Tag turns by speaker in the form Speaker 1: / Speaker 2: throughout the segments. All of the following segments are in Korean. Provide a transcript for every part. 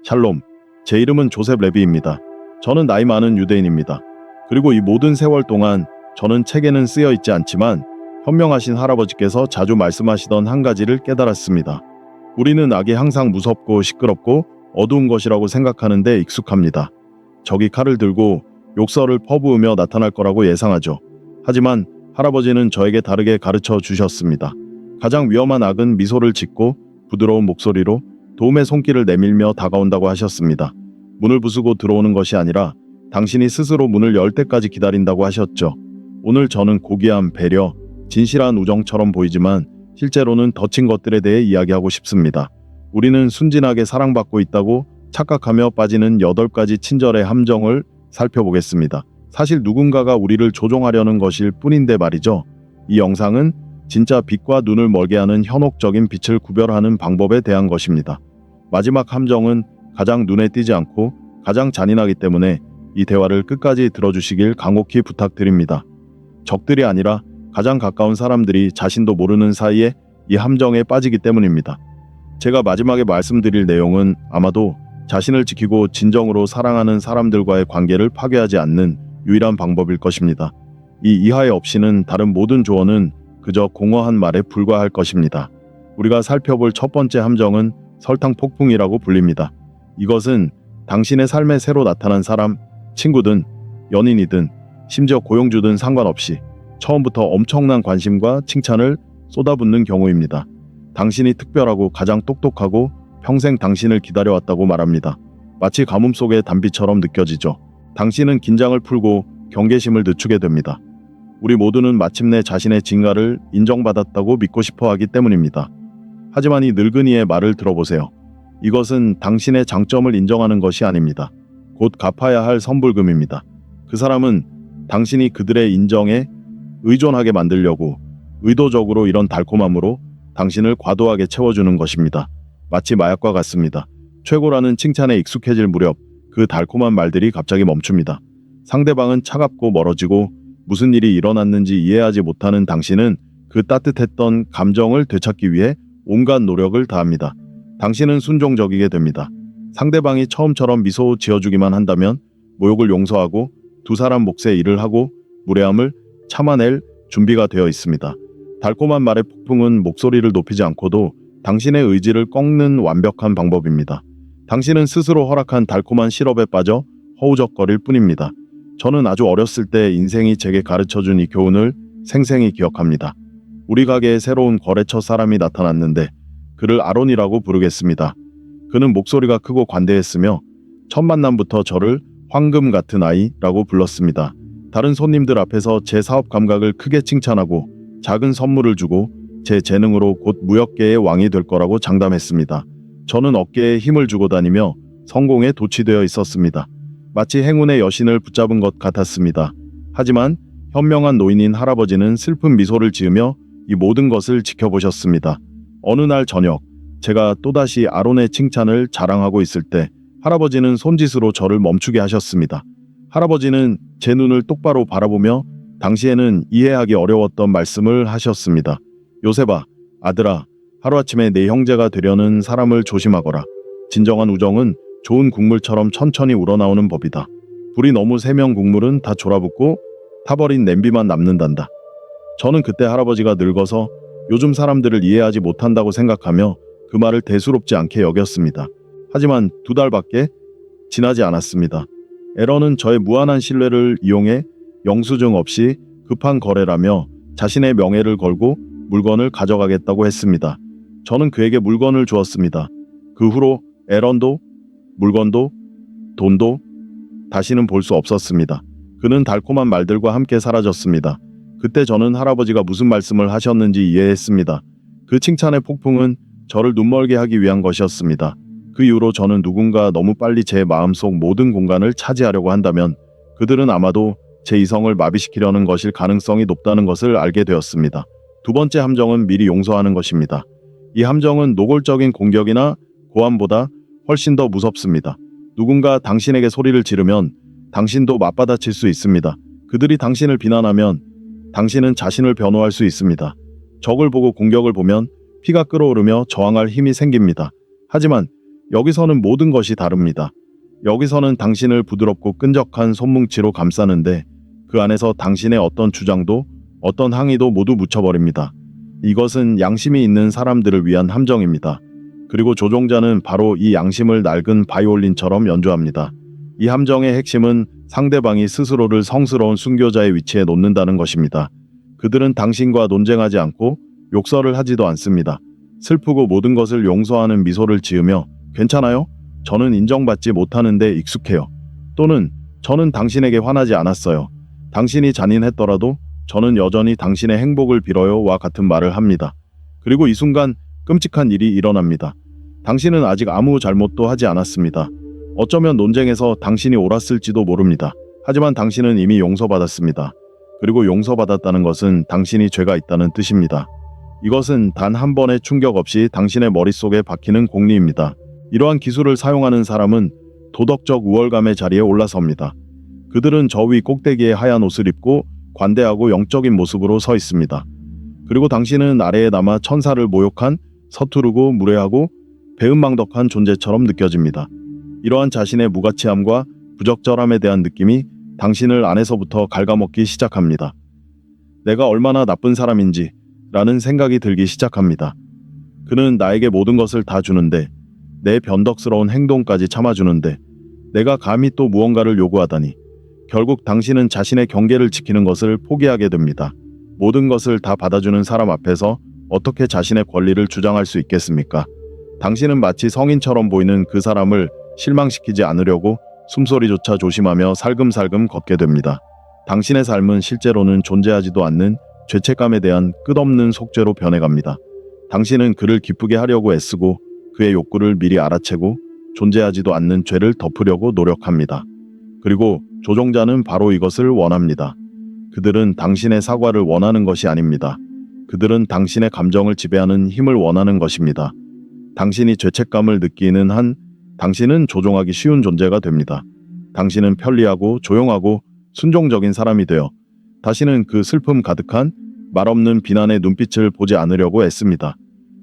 Speaker 1: 샬롬, 제 이름은 조셉 레비입니다. 저는 나이 많은 유대인입니다. 그리고 이 모든 세월 동안 저는 책에는 쓰여 있지 않지만 현명하신 할아버지께서 자주 말씀하시던 한 가지를 깨달았습니다. 우리는 악이 항상 무섭고 시끄럽고 어두운 것이라고 생각하는데 익숙합니다. 적이 칼을 들고 욕설을 퍼부으며 나타날 거라고 예상하죠. 하지만 할아버지는 저에게 다르게 가르쳐 주셨습니다. 가장 위험한 악은 미소를 짓고 부드러운 목소리로 도움의 손길을 내밀며 다가온다고 하셨습니다. 문을 부수고 들어오는 것이 아니라 당신이 스스로 문을 열 때까지 기다린다고 하셨죠. 오늘 저는 고귀한 배려, 진실한 우정처럼 보이지만 실제로는 덧친 것들에 대해 이야기하고 싶습니다. 우리는 순진하게 사랑받고 있다고 착각하며 빠지는 8가지 친절의 함정을 살펴보겠습니다. 사실 누군가가 우리를 조종하려는 것일 뿐인데 말이죠. 이 영상은 진짜 빛과 눈을 멀게 하는 현혹적인 빛을 구별하는 방법에 대한 것입니다. 마지막 함정은 가장 눈에 띄지 않고 가장 잔인하기 때문에 이 대화를 끝까지 들어주시길 간곡히 부탁드립니다. 적들이 아니라 가장 가까운 사람들이 자신도 모르는 사이에 이 함정에 빠지기 때문입니다. 제가 마지막에 말씀드릴 내용은 아마도 자신을 지키고 진정으로 사랑하는 사람들과의 관계를 파괴하지 않는 유일한 방법일 것입니다. 이 이하에 없이는 다른 모든 조언은 그저 공허한 말에 불과할 것입니다. 우리가 살펴볼 첫 번째 함정은 설탕 폭풍이라고 불립니다. 이것은 당신의 삶에 새로 나타난 사람, 친구든 연인이든 심지어 고용주든 상관없이 처음부터 엄청난 관심과 칭찬을 쏟아붓는 경우입니다. 당신이 특별하고 가장 똑똑하고 평생 당신을 기다려왔다고 말합니다. 마치 가뭄 속의 단비처럼 느껴지죠. 당신은 긴장을 풀고 경계심을 늦추게 됩니다. 우리 모두는 마침내 자신의 진가를 인정받았다고 믿고 싶어 하기 때문입니다. 하지만 이 늙은이의 말을 들어보세요. 이것은 당신의 장점을 인정하는 것이 아닙니다. 곧 갚아야 할 선불금입니다. 그 사람은 당신이 그들의 인정에 의존하게 만들려고 의도적으로 이런 달콤함으로 당신을 과도하게 채워주는 것입니다. 마치 마약과 같습니다. 최고라는 칭찬에 익숙해질 무렵 그 달콤한 말들이 갑자기 멈춥니다. 상대방은 차갑고 멀어지고 무슨 일이 일어났는지 이해하지 못하는 당신은 그 따뜻했던 감정을 되찾기 위해 온갖 노력을 다합니다. 당신은 순종적이게 됩니다. 상대방이 처음처럼 미소 지어주기만 한다면 모욕을 용서하고 두 사람 몫의 일을 하고 무례함을 참아낼 준비가 되어 있습니다. 달콤한 말의 폭풍은 목소리를 높이지 않고도 당신의 의지를 꺾는 완벽한 방법입니다. 당신은 스스로 허락한 달콤한 시럽에 빠져 허우적거릴 뿐입니다. 저는 아주 어렸을 때 인생이 제게 가르쳐준 이 교훈을 생생히 기억합니다. 우리 가게에 새로운 거래처 사람이 나타났는데 그를 아론이라고 부르겠습니다. 그는 목소리가 크고 관대했으며 첫 만남부터 저를 황금 같은 아이라고 불렀습니다. 다른 손님들 앞에서 제 사업 감각을 크게 칭찬하고 작은 선물을 주고 제 재능으로 곧 무역계의 왕이 될 거라고 장담했습니다. 저는 어깨에 힘을 주고 다니며 성공에 도취되어 있었습니다. 마치 행운의 여신을 붙잡은 것 같았습니다. 하지만 현명한 노인인 할아버지는 슬픈 미소를 지으며 이 모든 것을 지켜보셨습니다. 어느 날 저녁, 제가 또다시 아론의 칭찬을 자랑하고 있을 때 할아버지는 손짓으로 저를 멈추게 하셨습니다. 할아버지는 제 눈을 똑바로 바라보며 당시에는 이해하기 어려웠던 말씀을 하셨습니다. 요셉아, 아들아, 하루아침에 내 형제가 되려는 사람을 조심하거라. 진정한 우정은 좋은 국물처럼 천천히 우러나오는 법이다. 불이 너무 세면 국물은 다 졸아붙고 타버린 냄비만 남는단다. 저는 그때 할아버지가 늙어서 요즘 사람들을 이해하지 못한다고 생각하며 그 말을 대수롭지 않게 여겼습니다. 하지만 2달밖에 지나지 않았습니다. 에런은 저의 무한한 신뢰를 이용해 영수증 없이 급한 거래라며 자신의 명예를 걸고 물건을 가져가겠다고 했습니다. 저는 그에게 물건을 주었습니다. 그 후로 에런도 물건도 돈도 다시는 볼 수 없었습니다. 그는 달콤한 말들과 함께 사라졌습니다. 그때 저는 할아버지가 무슨 말씀을 하셨는지 이해했습니다. 그 칭찬의 폭풍은 저를 눈멀게 하기 위한 것이었습니다. 그 이후로 저는 누군가 너무 빨리 제 마음속 모든 공간을 차지하려고 한다면 그들은 아마도 제 이성을 마비시키려는 것일 가능성이 높다는 것을 알게 되었습니다. 두 번째 함정은 미리 용서하는 것입니다. 이 함정은 노골적인 공격이나 고함보다 훨씬 더 무섭습니다. 누군가 당신에게 소리를 지르면 당신도 맞받아칠 수 있습니다. 그들이 당신을 비난하면 당신은 자신을 변호할 수 있습니다. 적을 보고 공격을 보면 피가 끓어오르며 저항할 힘이 생깁니다. 하지만 여기서는 모든 것이 다릅니다. 여기서는 당신을 부드럽고 끈적한 손뭉치로 감싸는데 그 안에서 당신의 어떤 주장도 어떤 항의도 모두 묻혀버립니다. 이것은 양심이 있는 사람들을 위한 함정입니다. 그리고 조종자는 바로 이 양심을 낡은 바이올린처럼 연주합니다. 이 함정의 핵심은 상대방이 스스로를 성스러운 순교자의 위치에 놓는다는 것입니다. 그들은 당신과 논쟁하지 않고 욕설을 하지도 않습니다. 슬프고 모든 것을 용서하는 미소를 지으며 괜찮아요? 저는 인정받지 못하는데 익숙해요. 또는 저는 당신에게 화나지 않았어요. 당신이 잔인했더라도 저는 여전히 당신의 행복을 빌어요와 같은 말을 합니다. 그리고 이 순간 끔찍한 일이 일어납니다. 당신은 아직 아무 잘못도 하지 않았습니다. 어쩌면 논쟁에서 당신이 옳았을지도 모릅니다. 하지만 당신은 이미 용서받았습니다. 그리고 용서받았다는 것은 당신이 죄가 있다는 뜻입니다. 이것은 단 한 번의 충격 없이 당신의 머릿속에 박히는 공리입니다. 이러한 기술을 사용하는 사람은 도덕적 우월감의 자리에 올라섭니다. 그들은 저 위 꼭대기에 하얀 옷을 입고 관대하고 영적인 모습으로 서 있습니다. 그리고 당신은 아래에 남아 천사를 모욕한 서투르고 무례하고 배은망덕한 존재처럼 느껴집니다. 이러한 자신의 무가치함과 부적절함에 대한 느낌이 당신을 안에서부터 갉아먹기 시작합니다. 내가 얼마나 나쁜 사람인지 라는 생각이 들기 시작합니다. 그는 나에게 모든 것을 다 주는데 내 변덕스러운 행동까지 참아주는데 내가 감히 또 무언가를 요구하다니 결국 당신은 자신의 경계를 지키는 것을 포기하게 됩니다. 모든 것을 다 받아주는 사람 앞에서 어떻게 자신의 권리를 주장할 수 있겠습니까? 당신은 마치 성인처럼 보이는 그 사람을 실망시키지 않으려고 숨소리조차 조심하며 살금살금 걷게 됩니다. 당신의 삶은 실제로는 존재하지도 않는 죄책감에 대한 끝없는 속죄로 변해갑니다. 당신은 그를 기쁘게 하려고 애쓰고 그의 욕구를 미리 알아채고 존재하지도 않는 죄를 덮으려고 노력합니다. 그리고 조종자는 바로 이것을 원합니다. 그들은 당신의 사과를 원하는 것이 아닙니다. 그들은 당신의 감정을 지배하는 힘을 원하는 것입니다. 당신이 죄책감을 느끼는 한 당신은 조종하기 쉬운 존재가 됩니다. 당신은 편리하고 조용하고 순종적인 사람이 되어 다시는 그 슬픔 가득한 말없는 비난의 눈빛을 보지 않으려고 애씁니다.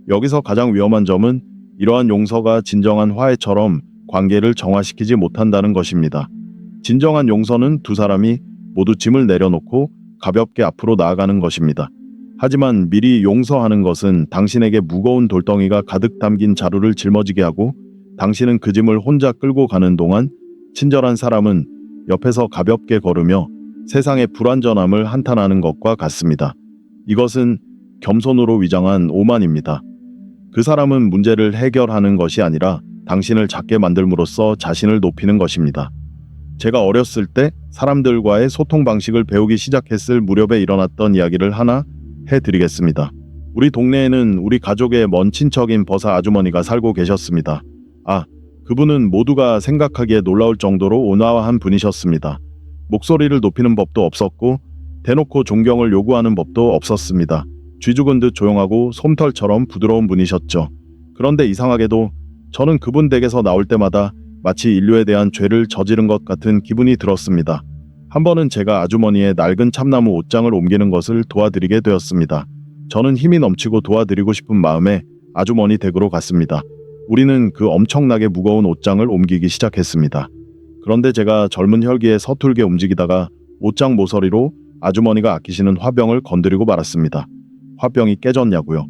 Speaker 1: 여기서 가장 위험한 점은 이러한 용서가 진정한 화해처럼 관계를 정화시키지 못한다는 것입니다. 진정한 용서는 두 사람이 모두 짐을 내려놓고 가볍게 앞으로 나아가는 것입니다. 하지만 미리 용서하는 것은 당신에게 무거운 돌덩이가 가득 담긴 자루를 짊어지게 하고 당신은 그 짐을 혼자 끌고 가는 동안 친절한 사람은 옆에서 가볍게 걸으며 세상의 불완전함을 한탄하는 것과 같습니다. 이것은 겸손으로 위장한 오만입니다. 그 사람은 문제를 해결하는 것이 아니라 당신을 작게 만들므로써 자신을 높이는 것입니다. 제가 어렸을 때 사람들과의 소통 방식을 배우기 시작했을 무렵에 일어났던 이야기를 하나 해드리겠습니다. 우리 동네에는 우리 가족의 먼 친척인 버사 아주머니가 살고 계셨습니다. 그분은 모두가 생각하기에 놀라울 정도로 온화한 분이셨습니다. 목소리를 높이는 법도 없었고 대놓고 존경을 요구하는 법도 없었습니다. 쥐 죽은 듯 조용하고 솜털처럼 부드러운 분이셨죠. 그런데 이상하게도 저는 그분 댁에서 나올 때마다 마치 인류에 대한 죄를 저지른 것 같은 기분이 들었습니다. 한 번은 제가 아주머니의 낡은 참나무 옷장을 옮기는 것을 도와드리게 되었습니다. 저는 힘이 넘치고 도와드리고 싶은 마음에 아주머니 댁으로 갔습니다. 우리는 그 엄청나게 무거운 옷장을 옮기기 시작했습니다. 그런데 제가 젊은 혈기에 서툴게 움직이다가 옷장 모서리로 아주머니가 아끼시는 화병을 건드리고 말았습니다. 화병이 깨졌냐고요?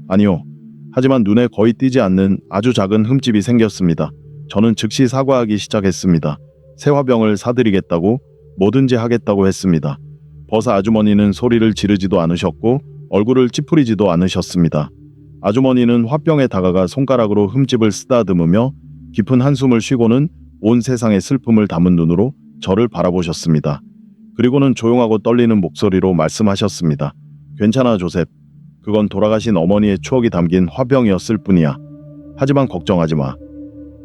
Speaker 1: 아니요. 하지만 눈에 거의 띄지 않는 아주 작은 흠집이 생겼습니다. 저는 즉시 사과하기 시작했습니다. 새 화병을 사드리겠다고 뭐든지 하겠다고 했습니다. 버사 아주머니는 소리를 지르지도 않으셨고 얼굴을 찌푸리지도 않으셨습니다. 아주머니는 화병에 다가가 손가락으로 흠집을 쓰다듬으며 깊은 한숨을 쉬고는 온 세상의 슬픔을 담은 눈으로 저를 바라보셨습니다. 그리고는 조용하고 떨리는 목소리로 말씀하셨습니다. 괜찮아 조셉. 그건 돌아가신 어머니의 추억이 담긴 화병이었을 뿐이야. 하지만 걱정하지 마.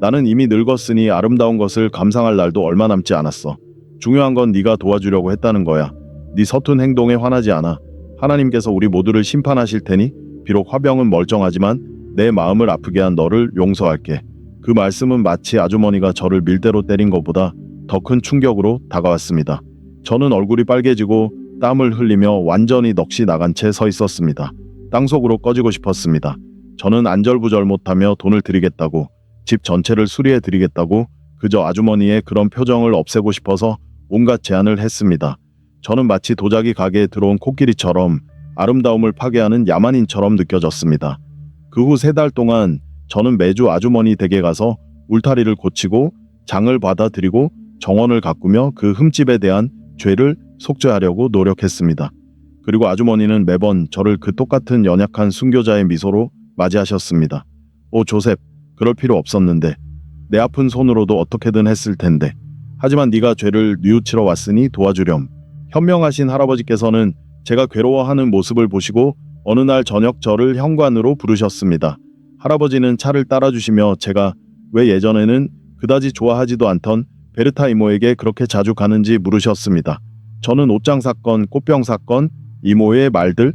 Speaker 1: 나는 이미 늙었으니 아름다운 것을 감상할 날도 얼마 남지 않았어. 중요한 건 네가 도와주려고 했다는 거야. 네 서툰 행동에 화나지 않아. 하나님께서 우리 모두를 심판하실 테니 비록 화병은 멀쩡하지만 내 마음을 아프게 한 너를 용서할게. 그 말씀은 마치 아주머니가 저를 밀대로 때린 것보다 더 큰 충격으로 다가왔습니다. 저는 얼굴이 빨개지고 땀을 흘리며 완전히 넋이 나간 채 서 있었습니다. 땅속으로 꺼지고 싶었습니다. 저는 안절부절 못하며 돈을 드리겠다고 집 전체를 수리해 드리겠다고 그저 아주머니의 그런 표정을 없애고 싶어서 온갖 제안을 했습니다. 저는 마치 도자기 가게에 들어온 코끼리처럼 아름다움을 파괴하는 야만인처럼 느껴졌습니다. 그 후 3달 동안 저는 매주 아주머니 댁에 가서 울타리를 고치고 장을 받아들이고 정원을 가꾸며 그 흠집에 대한 죄를 속죄하려고 노력했습니다. 그리고 아주머니는 매번 저를 그 똑같은 연약한 순교자의 미소로 맞이하셨습니다. 오 조셉, 그럴 필요 없었는데. 내 아픈 손으로도 어떻게든 했을 텐데. 하지만 네가 죄를 뉘우치러 왔으니 도와주렴. 현명하신 할아버지께서는 제가 괴로워하는 모습을 보시고 어느 날 저녁 저를 현관으로 부르셨습니다. 할아버지는 차를 따라주시며 제가 왜 예전에는 그다지 좋아하지도 않던 베르타 이모에게 그렇게 자주 가는지 물으셨습니다. 저는 옷장 사건, 꽃병 사건, 이모의 말들,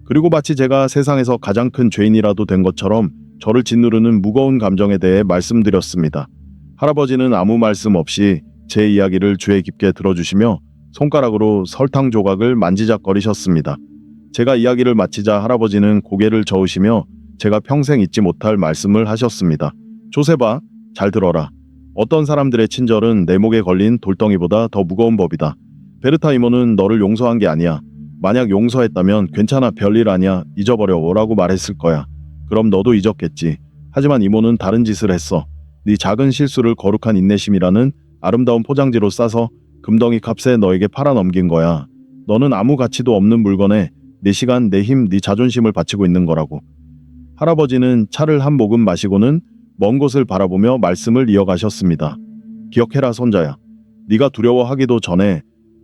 Speaker 1: 그리고 마치 제가 세상에서 가장 큰 죄인이라도 된 것처럼 저를 짓누르는 무거운 감정에 대해 말씀드렸습니다. 할아버지는 아무 말씀 없이 제 이야기를 주의 깊게 들어주시며 손가락으로 설탕 조각을 만지작거리셨습니다. 제가 이야기를 마치자 할아버지는 고개를 저으시며 제가 평생 잊지 못할 말씀을 하셨습니다. 조세바, 잘 들어라. 어떤 사람들의 친절은 내 목에 걸린 돌덩이보다 더 무거운 법이다. 베르타 이모는 너를 용서한 게 아니야. 만약 용서했다면 괜찮아, 별일 아니야, 잊어버려라고 말했을 거야. 그럼 너도 잊었겠지. 하지만 이모는 다른 짓을 했어. 네 작은 실수를 거룩한 인내심이라는 아름다운 포장지로 싸서 금덩이 값에 너에게 팔아넘긴 거야. 너는 아무 가치도 없는 물건에 내 시간, 내 힘, 네 자존심을 바치고 있는 거라고. 할아버지는 차를 한 모금 마시고는 먼 곳을 바라보며 말씀을 이어가셨습니다. 기억해라 손자야. 네가 두려워하기도 전에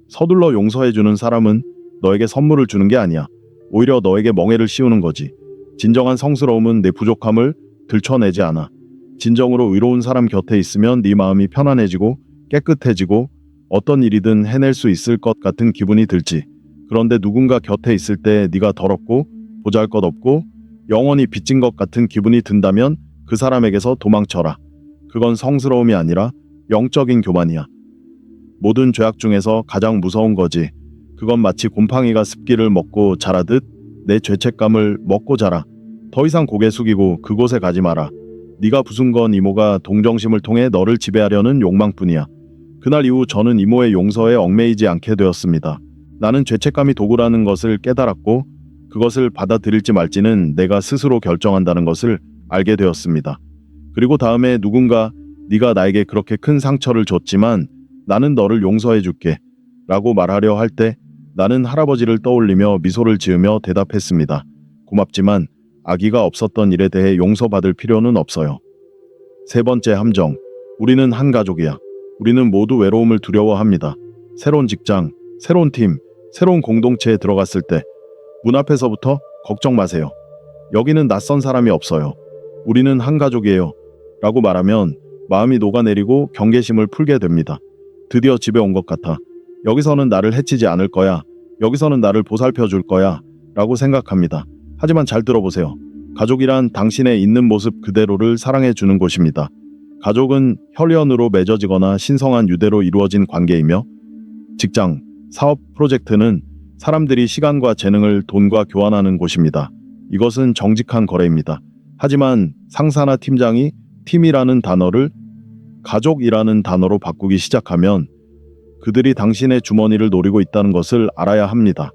Speaker 1: 서둘러 용서해주는 사람은 너에게 선물을 주는 게 아니야. 오히려 너에게 멍해를 씌우는 거지. 진정한 성스러움은 내 부족함을 들춰내지 않아. 진정으로 의로운 사람 곁에 있으면 네 마음이 편안해지고 깨끗해지고 어떤 일이든 해낼 수 있을 것 같은 기분이 들지. 그런데 누군가 곁에 있을 때 네가 더럽고 보잘것없고 영원히 빚진 것 같은 기분이 든다면 그 사람에게서 도망쳐라. 그건 성스러움이 아니라 영적인 교만이야. 모든 죄악 중에서 가장 무서운 거지. 그건 마치 곰팡이가 습기를 먹고 자라듯 내 죄책감을 먹고 자라. 더 이상 고개 숙이고 그곳에 가지 마라. 네가 부순 건 이모가 동정심을 통해 너를 지배하려는 욕망뿐이야. 그날 이후 저는 이모의 용서에 얽매이지 않게 되었습니다. 나는 죄책감이 도구라는 것을 깨달았고 그것을 받아들일지 말지는 내가 스스로 결정한다는 것을 알게 되었습니다. 그리고 다음에 누군가 네가 나에게 그렇게 큰 상처를 줬지만 나는 너를 용서해 줄게 라고 말하려 할 때 나는 할아버지를 떠올리며 미소를 지으며 대답했습니다. 고맙지만 아기가 없었던 일에 대해 용서받을 필요는 없어요. 3번째 함정. 우리는 한 가족이야. 우리는 모두 외로움을 두려워합니다. 새로운 직장, 새로운 팀, 새로운 공동체에 들어갔을 때 문 앞에서부터 걱정 마세요. 여기는 낯선 사람이 없어요. 우리는 한 가족이에요. 라고 말하면 마음이 녹아내리고 경계심을 풀게 됩니다. 드디어 집에 온 것 같아. 여기서는 나를 해치지 않을 거야. 여기서는 나를 보살펴 줄 거야. 라고 생각합니다. 하지만 잘 들어보세요. 가족이란 당신의 있는 모습 그대로를 사랑해 주는 곳입니다. 가족은 혈연으로 맺어지거나 신성한 유대로 이루어진 관계이며 직장, 사업, 프로젝트는 사람들이 시간과 재능을 돈과 교환하는 곳입니다. 이것은 정직한 거래입니다. 하지만 상사나 팀장이 팀이라는 단어를 가족이라는 단어로 바꾸기 시작하면 그들이 당신의 주머니를 노리고 있다는 것을 알아야 합니다.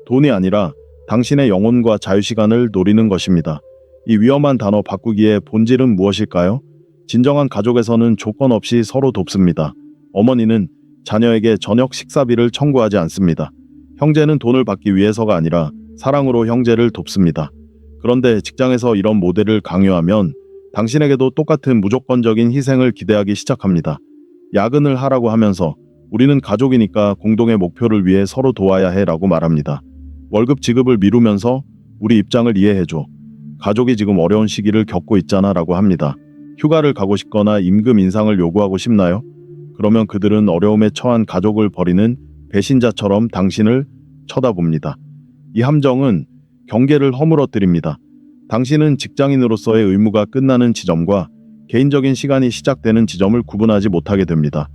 Speaker 1: 돈이 아니라 당신의 영혼과 자유시간을 노리는 것입니다. 이 위험한 단어 바꾸기의 본질은 무엇일까요? 진정한 가족에서는 조건 없이 서로 돕습니다. 어머니는 자녀에게 저녁 식사비를 청구하지 않습니다. 형제는 돈을 받기 위해서가 아니라 사랑으로 형제를 돕습니다. 그런데 직장에서 이런 모델을 강요하면 당신에게도 똑같은 무조건적인 희생을 기대하기 시작합니다. 야근을 하라고 하면서 우리는 가족이니까 공동의 목표를 위해 서로 도와야 해라고 말합니다. 월급 지급을 미루면서 우리 입장을 이해해줘. 가족이 지금 어려운 시기를 겪고 있잖아 라고 합니다. 휴가를 가고 싶거나 임금 인상을 요구하고 싶나요? 그러면 그들은 어려움에 처한 가족을 버리는 배신자처럼 당신을 쳐다봅니다. 이 함정은 경계를 허물어뜨립니다. 당신은 직장인으로서의 의무가 끝나는 지점과 개인적인 시간이 시작되는 지점을 구분하지 못하게 됩니다.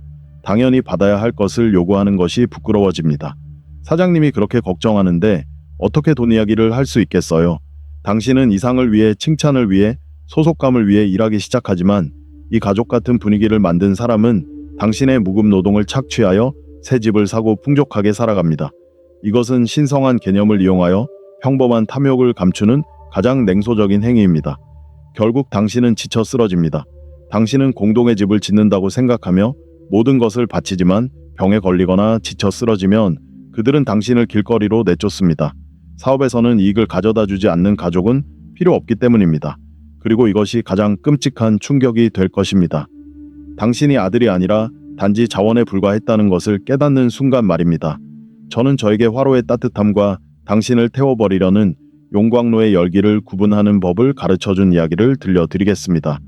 Speaker 1: 당연히 받아야 할 것을 요구하는 것이 부끄러워집니다. 사장님이 그렇게 걱정하는데 어떻게 돈 이야기를 할 수 있겠어요? 당신은 이상을 위해, 칭찬을 위해, 소속감을 위해 일하기 시작하지만 이 가족 같은 분위기를 만든 사람은 당신의 무급 노동을 착취하여 새 집을 사고 풍족하게 살아갑니다. 이것은 신성한 개념을 이용하여 평범한 탐욕을 감추는 가장 냉소적인 행위입니다. 결국 당신은 지쳐 쓰러집니다. 당신은 공동의 집을 짓는다고 생각하며 모든 것을 바치지만 병에 걸리거나 지쳐 쓰러지면 그들은 당신을 길거리로 내쫓습니다. 사업에서는 이익을 가져다 주지 않는 가족은 필요 없기 때문입니다. 그리고 이것이 가장 끔찍한 충격이 될 것입니다. 당신이 아들이 아니라 단지 자원에 불과했다는 것을 깨닫는 순간 말입니다. 저는 저에게 화로의 따뜻함과 당신을 태워버리려는 용광로의 열기를 구분하는 법을 가르쳐준 이야기를 들려드리겠습니다.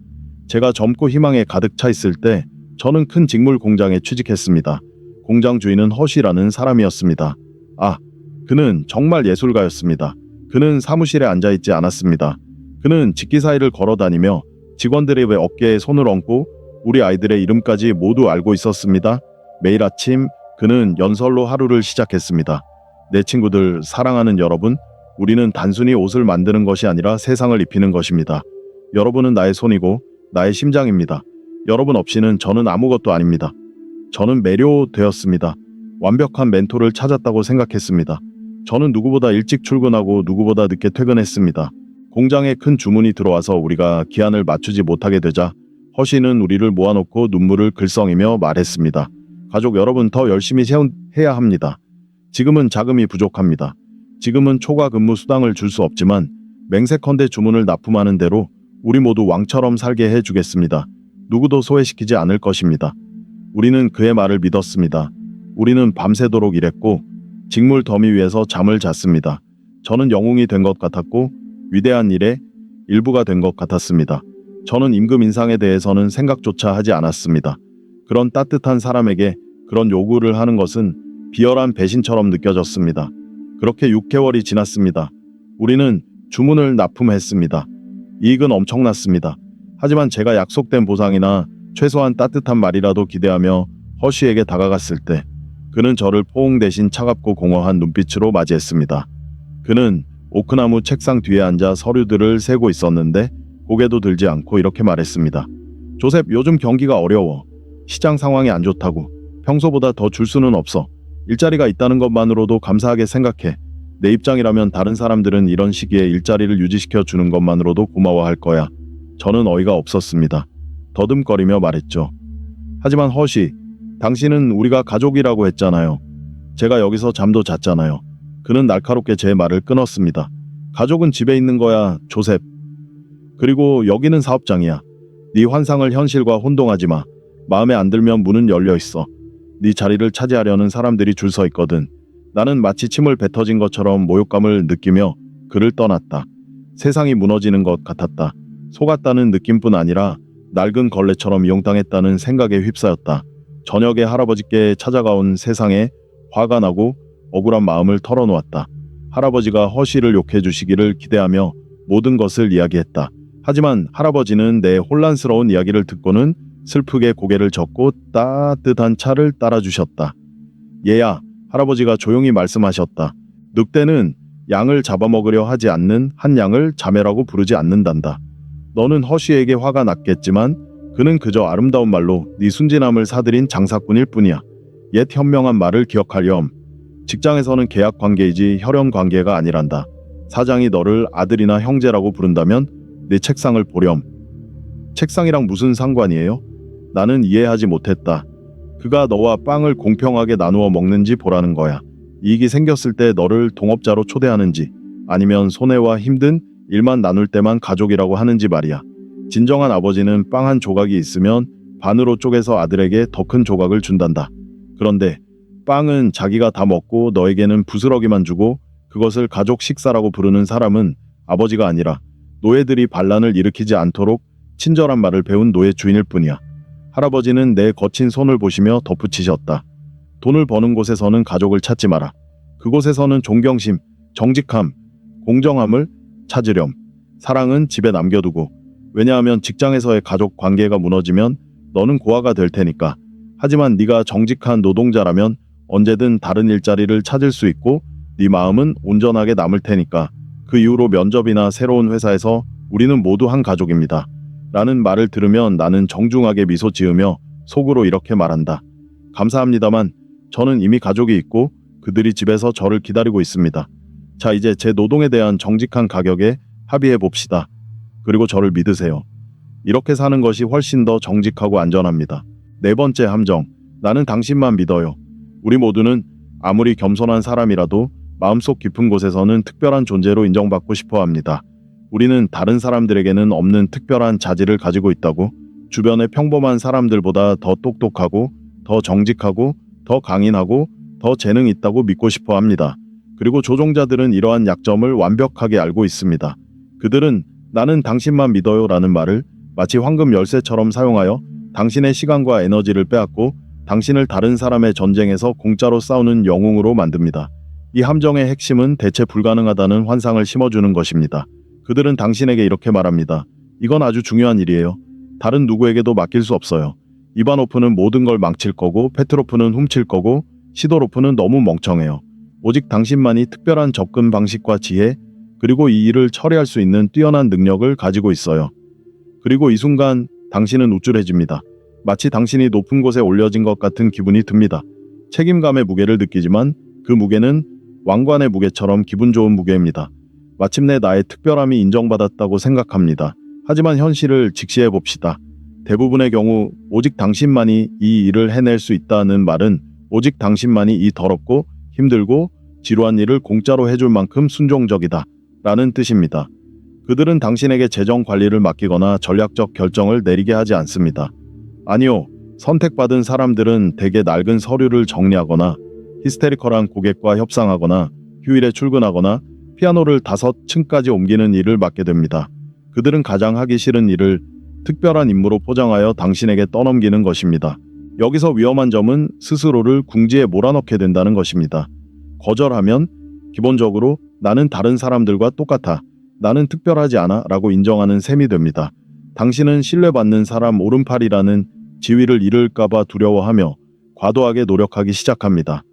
Speaker 1: 제가 젊고 희망에 가득 차 있을 때 저는 큰 직물 공장에 취직했습니다. 공장 주인은 허쉬라는 사람이었습니다. 그는 정말 예술가였습니다. 그는 사무실에 앉아있지 않았습니다. 그는 직기사의를 걸어다니며 직원들의 어깨에 손을 얹고 우리 아이들의 이름까지 모두 알고 있었습니다. 매일 아침 그는 연설로 하루를 시작했습니다. 내 친구들, 사랑하는 여러분, 우리는 단순히 옷을 만드는 것이 아니라 세상을 입히는 것입니다. 여러분은 나의 손이고 나의 심장입니다. 여러분 없이는 저는 아무것도 아닙니다. 저는 매료되었습니다. 완벽한 멘토를 찾았다고 생각했습니다. 저는 누구보다 일찍 출근하고 누구보다 늦게 퇴근했습니다. 공장에 큰 주문이 들어와서 우리가 기한을 맞추지 못하게 되자 허쉬는 우리를 모아놓고 눈물을 글썽이며 말했습니다. 가족 여러분, 더 열심히 해야 합니다. 지금은 자금이 부족합니다. 지금은 초과 근무 수당을 줄 수 없지만 맹세컨대 주문을 납품하는 대로 우리 모두 왕처럼 살게 해주겠습니다. 누구도 소외시키지 않을 것입니다. 우리는 그의 말을 믿었습니다. 우리는 밤새도록 일했고 직물 더미 위에서 잠을 잤습니다. 저는 영웅이 된 것 같았고 위대한 일의 일부가 된 것 같았습니다. 저는 임금 인상에 대해서는 생각조차 하지 않았습니다. 그런 따뜻한 사람에게 그런 요구를 하는 것은 비열한 배신처럼 느껴졌습니다. 그렇게 6개월이 지났습니다. 우리는 주문을 납품했습니다. 이익은 엄청났습니다. 하지만 제가 약속된 보상이나 최소한 따뜻한 말이라도 기대하며 허쉬에게 다가갔을 때 그는 저를 포옹 대신 차갑고 공허한 눈빛으로 맞이했습니다. 그는 오크나무 책상 뒤에 앉아 서류들을 세고 있었는데 고개도 들지 않고 이렇게 말했습니다. 조셉, 요즘 경기가 어려워. 시장 상황이 안 좋다고. 평소보다 더 줄 수는 없어. 일자리가 있다는 것만으로도 감사하게 생각해. 내 입장이라면 다른 사람들은 이런 시기에 일자리를 유지시켜 주는 것만으로도 고마워할 거야. 저는 어이가 없었습니다. 더듬거리며 말했죠. 하지만 허쉬, 당신은 우리가 가족이라고 했잖아요. 제가 여기서 잠도 잤잖아요. 그는 날카롭게 제 말을 끊었습니다. 가족은 집에 있는 거야, 조셉. 그리고 여기는 사업장이야. 네 환상을 현실과 혼동하지 마. 마음에 안 들면 문은 열려 있어. 네 자리를 차지하려는 사람들이 줄 서 있거든. 나는 마치 침을 뱉어진 것처럼 모욕감을 느끼며 그를 떠났다. 세상이 무너지는 것 같았다. 속았다는 느낌뿐 아니라 낡은 걸레처럼 이용당했다는 생각에 휩싸였다. 저녁에 할아버지께 찾아가온 세상에 화가 나고 억울한 마음을 털어놓았다. 할아버지가 허쉬를 욕해 주시기를 기대하며 모든 것을 이야기했다. 하지만 할아버지는 내 혼란스러운 이야기를 듣고는 슬프게 고개를 젓고 따뜻한 차를 따라주셨다. 얘야, 할아버지가 조용히 말씀하셨다. 늑대는 양을 잡아먹으려 하지 않는 한 양을 자매라고 부르지 않는단다. 너는 허쉬에게 화가 났겠지만 그는 그저 아름다운 말로 네 순진함을 사들인 장사꾼일 뿐이야. 옛 현명한 말을 기억하렴. 직장에서는 계약 관계이지 혈연 관계가 아니란다. 사장이 너를 아들이나 형제라고 부른다면 내 책상을 보렴. 책상이랑 무슨 상관이에요? 나는 이해하지 못했다. 그가 너와 빵을 공평하게 나누어 먹는지 보라는 거야. 이익이 생겼을 때 너를 동업자로 초대하는지 아니면 손해와 힘든 일만 나눌 때만 가족이라고 하는지 말이야. 진정한 아버지는 빵 한 조각이 있으면 반으로 쪼개서 아들에게 더 큰 조각을 준단다. 그런데 빵은 자기가 다 먹고 너에게는 부스러기만 주고 그것을 가족 식사라고 부르는 사람은 아버지가 아니라 노예들이 반란을 일으키지 않도록 친절한 말을 배운 노예 주인일 뿐이야. 할아버지는 내 거친 손을 보시며 덧붙이셨다. 돈을 버는 곳에서는 가족을 찾지 마라. 그곳에서는 존경심, 정직함, 공정함을 찾으렴. 사랑은 집에 남겨두고. 왜냐하면 직장에서의 가족 관계가 무너지면 너는 고아가 될 테니까. 하지만 네가 정직한 노동자라면 언제든 다른 일자리를 찾을 수 있고 네 마음은 온전하게 남을 테니까. 그 이후로 면접이나 새로운 회사에서 우리는 모두 한 가족입니다. 라는 말을 들으면 나는 정중하게 미소 지으며 속으로 이렇게 말한다. 감사합니다만 저는 이미 가족이 있고 그들이 집에서 저를 기다리고 있습니다. 자, 이제 제 노동에 대한 정직한 가격에 합의해 봅시다. 그리고 저를 믿으세요. 이렇게 사는 것이 훨씬 더 정직하고 안전합니다. 네 번째 함정. 나는 당신만 믿어요. 우리 모두는 아무리 겸손한 사람이라도 마음속 깊은 곳에서는 특별한 존재로 인정받고 싶어 합니다. 우리는 다른 사람들에게는 없는 특별한 자질을 가지고 있다고, 주변의 평범한 사람들보다 더 똑똑하고, 더 정직하고, 더 강인하고, 더 재능 있다고 믿고 싶어 합니다. 그리고 조종자들은 이러한 약점을 완벽하게 알고 있습니다. 그들은 나는 당신만 믿어요 라는 말을 마치 황금 열쇠처럼 사용하여 당신의 시간과 에너지를 빼앗고 당신을 다른 사람의 전쟁에서 공짜로 싸우는 영웅으로 만듭니다. 이 함정의 핵심은 대체 불가능하다는 환상을 심어주는 것입니다. 그들은 당신에게 이렇게 말합니다. 이건 아주 중요한 일이에요. 다른 누구에게도 맡길 수 없어요. 이바노프는 모든 걸 망칠 거고 페트로프는 훔칠 거고 시도로프는 너무 멍청해요. 오직 당신만이 특별한 접근 방식과 지혜, 그리고 이 일을 처리할 수 있는 뛰어난 능력을 가지고 있어요. 그리고 이 순간 당신은 우쭐해집니다. 마치 당신이 높은 곳에 올려진 것 같은 기분이 듭니다. 책임감의 무게를 느끼지만 그 무게는 왕관의 무게처럼 기분 좋은 무게입니다. 마침내 나의 특별함이 인정받았다고 생각합니다. 하지만 현실을 직시해 봅시다. 대부분의 경우 오직 당신만이 이 일을 해낼 수 있다는 말은 오직 당신만이 이 더럽고 힘들고 지루한 일을 공짜로 해줄 만큼 순종적이다 라는 뜻입니다. 그들은 당신에게 재정 관리를 맡기거나 전략적 결정을 내리게 하지 않습니다. 아니요, 선택받은 사람들은 대개 낡은 서류를 정리하거나 히스테리컬한 고객과 협상하거나 휴일에 출근하거나 피아노를 5층까지 옮기는 일을 맡게 됩니다. 그들은 가장 하기 싫은 일을 특별한 임무로 포장하여 당신에게 떠넘기는 것입니다. 여기서 위험한 점은 스스로를 궁지에 몰아넣게 된다는 것입니다. 거절하면 기본적으로 나는 다른 사람들과 똑같아, 나는 특별하지 않아 라고 인정하는 셈이 됩니다. 당신은 신뢰받는 사람 오른팔이라는 지위를 잃을까봐 두려워하며 과도하게 노력하기 시작합니다.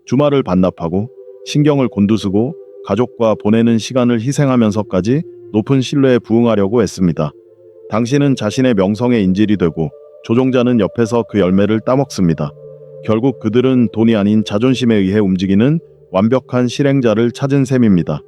Speaker 1: 주말을 반납하고 신경을 곤두쓰고 가족과 보내는 시간을 희생하면서까지 높은 신뢰에 부응하려고 했습니다. 당신은 자신의 명성의 인질이 되고 조종자는 옆에서 그 열매를 따먹습니다. 결국 그들은 돈이 아닌 자존심에 의해 움직이는 완벽한 실행자를 찾은 셈입니다.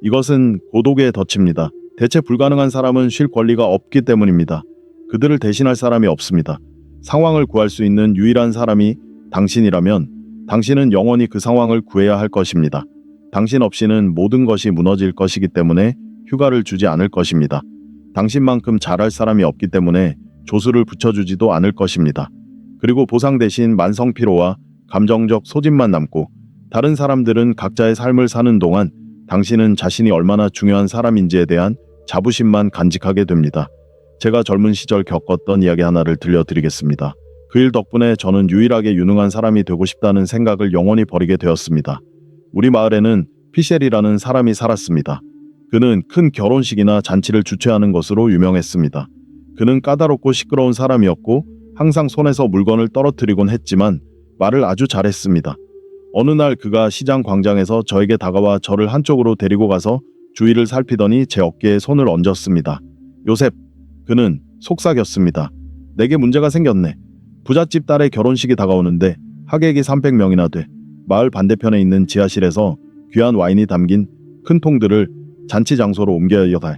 Speaker 1: 이것은 고독의 덫입니다. 대체 불가능한 사람은 쉴 권리가 없기 때문입니다. 그들을 대신할 사람이 없습니다. 상황을 구할 수 있는 유일한 사람이 당신이라면 당신은 영원히 그 상황을 구해야 할 것입니다. 당신 없이는 모든 것이 무너질 것이기 때문에 휴가를 주지 않을 것입니다. 당신만큼 잘할 사람이 없기 때문에 조수를 붙여주지도 않을 것입니다. 그리고 보상 대신 만성 피로와 감정적 소진만 남고 다른 사람들은 각자의 삶을 사는 동안 당신은 자신이 얼마나 중요한 사람인지에 대한 자부심만 간직하게 됩니다. 제가 젊은 시절 겪었던 이야기 하나를 들려드리겠습니다. 그 일 덕분에 저는 유일하게 유능한 사람이 되고 싶다는 생각을 영원히 버리게 되었습니다. 우리 마을에는 피셸이라는 사람이 살았습니다. 그는 큰 결혼식이나 잔치를 주최하는 것으로 유명했습니다. 그는 까다롭고 시끄러운 사람이었고 항상 손에서 물건을 떨어뜨리곤 했지만 말을 아주 잘했습니다. 어느 날 그가 시장 광장에서 저에게 다가와 저를 한쪽으로 데리고 가서 주위를 살피더니 제 어깨에 손을 얹었습니다. 요셉, 그는 속삭였습니다. 내게 문제가 생겼네. 부잣집 딸의 결혼식이 다가오는데 하객이 300명이나 돼. 마을 반대편에 있는 지하실에서 귀한 와인이 담긴 큰 통들을 잔치 장소로 옮겨야 해.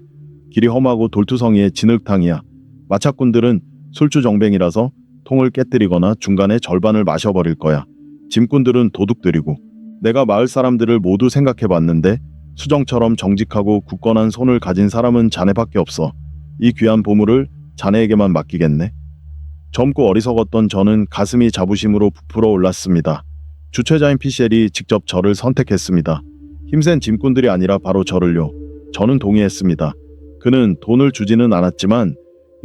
Speaker 1: 길이 험하고 돌투성이의 진흙탕이야. 마차꾼들은 술주정뱅이라서 통을 깨뜨리거나 중간에 절반을 마셔버릴 거야. 짐꾼들은 도둑들이고. 내가 마을 사람들을 모두 생각해봤는데 수정처럼 정직하고 굳건한 손을 가진 사람은 자네밖에 없어. 이 귀한 보물을 자네에게만 맡기겠네. 젊고 어리석었던 저는 가슴이 자부심으로 부풀어 올랐습니다. 주최자인 피셸이 직접 저를 선택했습니다. 힘센 짐꾼들이 아니라 바로 저를요. 저는 동의했습니다. 그는 돈을 주지는 않았지만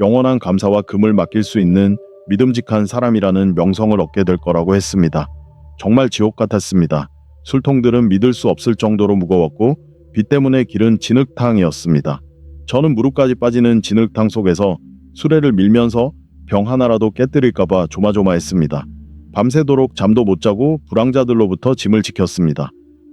Speaker 1: 영원한 감사와 금을 맡길 수 있는 믿음직한 사람이라는 명성을 얻게 될 거라고 했습니다. 정말 지옥 같았습니다. 술통들은 믿을 수 없을 정도로 무거웠고 비 때문에 길은 진흙탕이었습니다. 저는 무릎까지 빠지는 진흙탕 속에서 수레를 밀면서 병 하나라도 깨뜨릴까봐 조마조마했습니다. 밤새도록 잠도 못 자고 불황자들로부터 짐을 지켰습니다.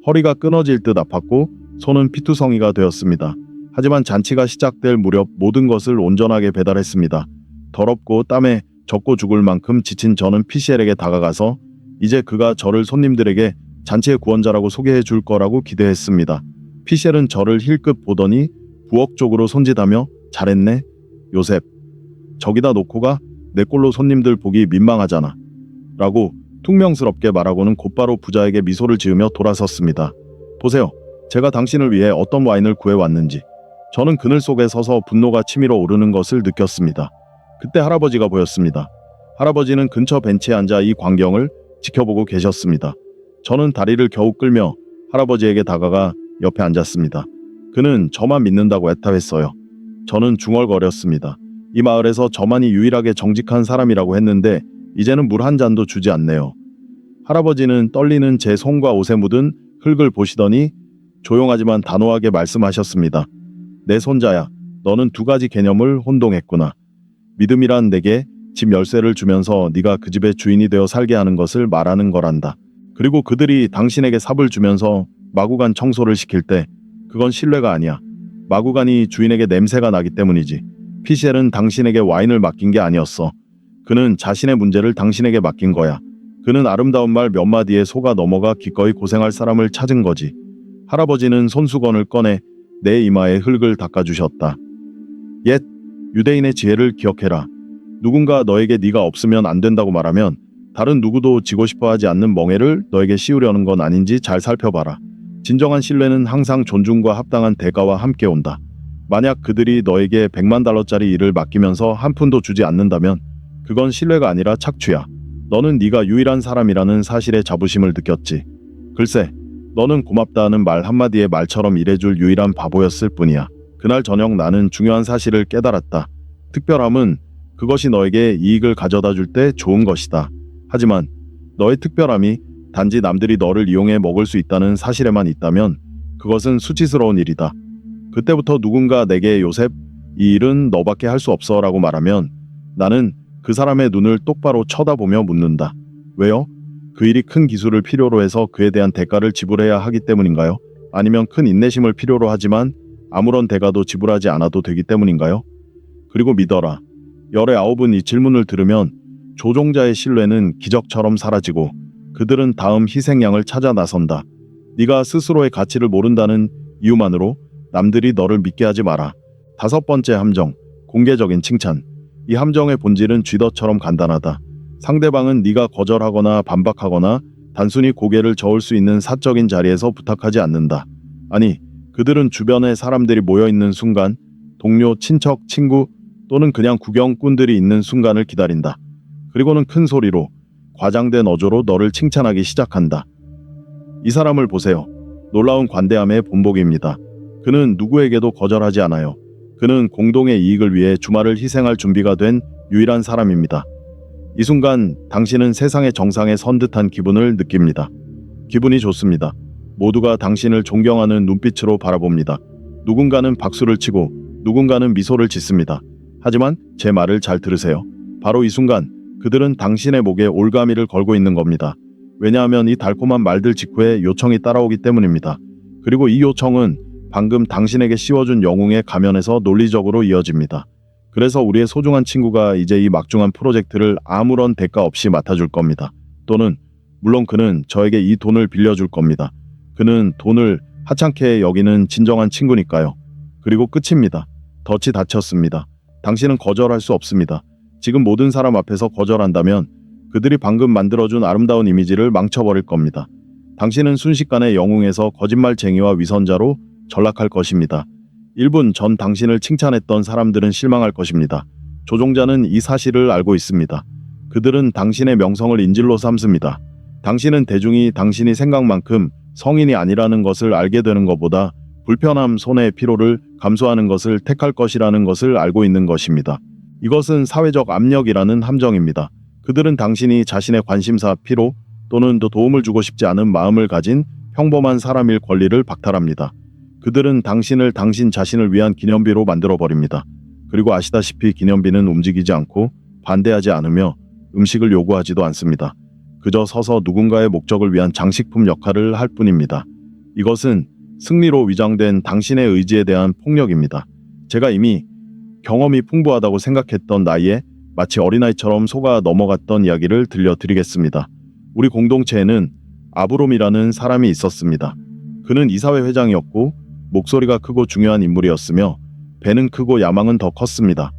Speaker 1: 허리가 끊어질 듯 아팠고 손은 피투성이가 되었습니다. 하지만 잔치가 시작될 무렵 모든 것을 온전하게 배달했습니다. 더럽고 땀에 젖고 죽을 만큼 지친 저는 피셸에게 다가가서 이제 그가 저를 손님들에게 잔치의 구원자라고 소개해 줄 거라고 기대했습니다. 피셸은 저를 힐끗 보더니 부엌 쪽으로 손짓하며 잘했네, 요셉. 저기다 놓고 가. 내 꼴로 손님들 보기 민망하잖아. 라고 퉁명스럽게 말하고는 곧바로 부자에게 미소를 지으며 돌아섰습니다. 보세요. 제가 당신을 위해 어떤 와인을 구해왔는지. 저는 그늘 속에 서서 분노가 치밀어 오르는 것을 느꼈습니다. 그때 할아버지가 보였습니다. 할아버지는 근처 벤치에 앉아 이 광경을 지켜보고 계셨습니다. 저는 다리를 겨우 끌며 할아버지에게 다가가 옆에 앉았습니다. 그는 저만 믿는다고 애타했어요. 저는 중얼거렸습니다. 이 마을에서 저만이 유일하게 정직한 사람이라고 했는데 이제는 물 한 잔도 주지 않네요. 할아버지는 떨리는 제 손과 옷에 묻은 흙을 보시더니 조용하지만 단호하게 말씀하셨습니다. 내 손자야, 너는 두 가지 개념을 혼동했구나. 믿음이란 내게 집 열쇠를 주면서 네가 그 집의 주인이 되어 살게 하는 것을 말하는 거란다. 그리고 그들이 당신에게 삽을 주면서 마구간 청소를 시킬 때 그건 신뢰가 아니야. 마구간이 주인에게 냄새가 나기 때문이지. 피셸은 당신에게 와인을 맡긴 게 아니었어. 그는 자신의 문제를 당신에게 맡긴 거야. 그는 아름다운 말 몇 마디에 속아 넘어가 기꺼이 고생할 사람을 찾은 거지. 할아버지는 손수건을 꺼내 내 이마에 흙을 닦아주셨다. 옛 유대인의 지혜를 기억해라. 누군가 너에게 네가 없으면 안 된다고 말하면 다른 누구도 지고 싶어하지 않는 멍해를 너에게 씌우려는 건 아닌지 잘 살펴봐라. 진정한 신뢰는 항상 존중과 합당한 대가와 함께 온다. 만약 그들이 너에게 100만 달러짜리 일을 맡기면서 한 푼도 주지 않는다면 그건 신뢰가 아니라 착취야. 너는 네가 유일한 사람이라는 사실에 자부심을 느꼈지. 글쎄, 너는 고맙다는 말 한마디에 말처럼 일해줄 유일한 바보였을 뿐이야. 그날 저녁 나는 중요한 사실을 깨달았다. 특별함은 그것이 너에게 이익을 가져다 줄 때 좋은 것이다. 하지만 너의 특별함이 단지 남들이 너를 이용해 먹을 수 있다는 사실에만 있다면 그것은 수치스러운 일이다. 그때부터 누군가 내게 요셉, 이 일은 너밖에 할 수 없어 라고 말하면 나는 그 사람의 눈을 똑바로 쳐다보며 묻는다. 왜요? 그 일이 큰 기술을 필요로 해서 그에 대한 대가를 지불해야 하기 때문인가요? 아니면 큰 인내심을 필요로 하지만 아무런 대가도 지불하지 않아도 되기 때문인가요? 그리고 믿어라. 열의 아홉은 이 질문을 들으면 조종자의 신뢰는 기적처럼 사라지고 그들은 다음 희생양을 찾아 나선다. 네가 스스로의 가치를 모른다는 이유만으로 남들이 너를 믿게 하지 마라. 5번째 함정, 공개적인 칭찬. 이 함정의 본질은 쥐덫처럼 간단하다. 상대방은 네가 거절하거나 반박하거나 단순히 고개를 저을 수 있는 사적인 자리에서 부탁하지 않는다. 아니, 그들은 주변에 사람들이 모여있는 순간, 동료, 친척, 친구 또는 그냥 구경꾼들이 있는 순간을 기다린다. 그리고는 큰 소리로 과장된 어조로 너를 칭찬하기 시작한다. 이 사람을 보세요. 놀라운 관대함의 본보기입니다. 그는 누구에게도 거절하지 않아요. 그는 공동의 이익을 위해 주말을 희생할 준비가 된 유일한 사람입니다. 이 순간 당신은 세상의 정상에 선 듯한 기분을 느낍니다. 기분이 좋습니다. 모두가 당신을 존경하는 눈빛으로 바라봅니다. 누군가는 박수를 치고 누군가는 미소를 짓습니다. 하지만 제 말을 잘 들으세요. 바로 이 순간 그들은 당신의 목에 올가미를 걸고 있는 겁니다. 왜냐하면 이 달콤한 말들 직후에 요청이 따라오기 때문입니다. 그리고 이 요청은 방금 당신에게 씌워준 영웅의 가면에서 논리적으로 이어집니다. 그래서 우리의 소중한 친구가 이제 이 막중한 프로젝트를 아무런 대가 없이 맡아줄 겁니다. 또는 물론 그는 저에게 이 돈을 빌려줄 겁니다. 그는 돈을 하찮게 여기는 진정한 친구니까요. 그리고 끝입니다. 덫이 닫혔습니다. 당신은 거절할 수 없습니다. 지금 모든 사람 앞에서 거절한다면 그들이 방금 만들어준 아름다운 이미지를 망쳐버릴 겁니다. 당신은 순식간에 영웅에서 거짓말쟁이와 위선자로 전락할 것입니다. 1분 전 당신을 칭찬했던 사람들은 실망할 것입니다. 조종자는 이 사실을 알고 있습니다. 그들은 당신의 명성을 인질로 삼습니다. 당신은 대중이 당신이 생각만큼 성인이 아니라는 것을 알게 되는 것보다 불편함, 손해의 피로를 감수하는 것을 택할 것이라는 것을 알고 있는 것입니다. 이것은 사회적 압력이라는 함정입니다. 그들은 당신이 자신의 관심사, 피로 또는 더 도움을 주고 싶지 않은 마음을 가진 평범한 사람일 권리를 박탈합니다. 그들은 당신을 당신 자신을 위한 기념비로 만들어버립니다. 그리고 아시다시피 기념비는 움직이지 않고 반대하지 않으며 음식을 요구하지도 않습니다. 그저 서서 누군가의 목적을 위한 장식품 역할을 할 뿐입니다. 이것은 승리로 위장된 당신의 의지에 대한 폭력입니다. 제가 이미 경험이 풍부하다고 생각했던 나이에 마치 어린아이처럼 속아 넘어갔던 이야기를 들려드리겠습니다. 우리 공동체에는 아브롬이라는 사람이 있었습니다. 그는 이사회 회장이었고 목소리가 크고 중요한 인물이었으며 배는 크고 야망은 더 컸습니다.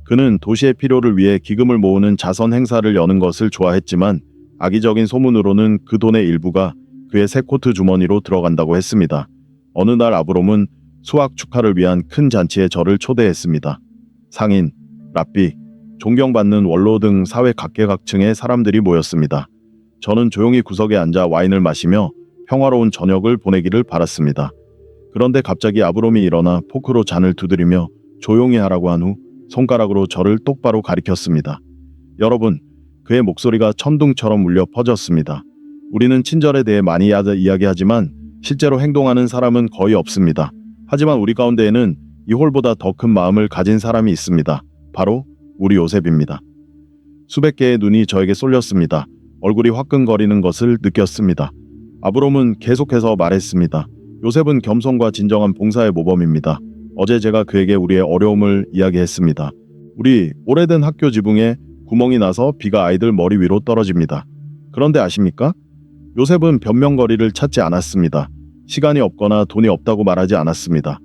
Speaker 1: 그는 도시의 필요를 위해 기금을 모으는 자선 행사를 여는 것을 좋아했지만 악의적인 소문으로는 그 돈의 일부가 그의 새 코트 주머니로 들어간다고 했습니다. 어느 날 아브롬은 수학 축하를 위한 큰 잔치에 저를 초대했습니다. 상인, 랍비, 존경받는 원로 등 사회 각계각층의 사람들이 모였습니다. 저는 조용히 구석에 앉아 와인을 마시며 평화로운 저녁을 보내기를 바랐습니다. 그런데 갑자기 아브롬이 일어나 포크로 잔을 두드리며 조용히 하라고 한 후 손가락으로 저를 똑바로 가리켰습니다. 여러분, 그의 목소리가 천둥처럼 울려 퍼졌습니다. 우리는 친절에 대해 많이 이야기하지만 실제로 행동하는 사람은 거의 없습니다. 하지만 우리 가운데에는 이 홀보다 더 큰 마음을 가진 사람이 있습니다. 바로 우리 요셉입니다. 수백 개의 눈이 저에게 쏠렸습니다. 얼굴이 화끈거리는 것을 느꼈습니다. 아브롬은 계속해서 말했습니다. 요셉은 겸손과 진정한 봉사의 모범입니다. 어제 제가 그에게 우리의 어려움을 이야기했습니다. 우리 오래된 학교 지붕에 구멍이 나서 비가 아이들 머리 위로 떨어집니다. 그런데 아십니까? 요셉은 변명거리를 찾지 않았습니다. 시간이 없거나 돈이 없다고 말하지 않았습니다.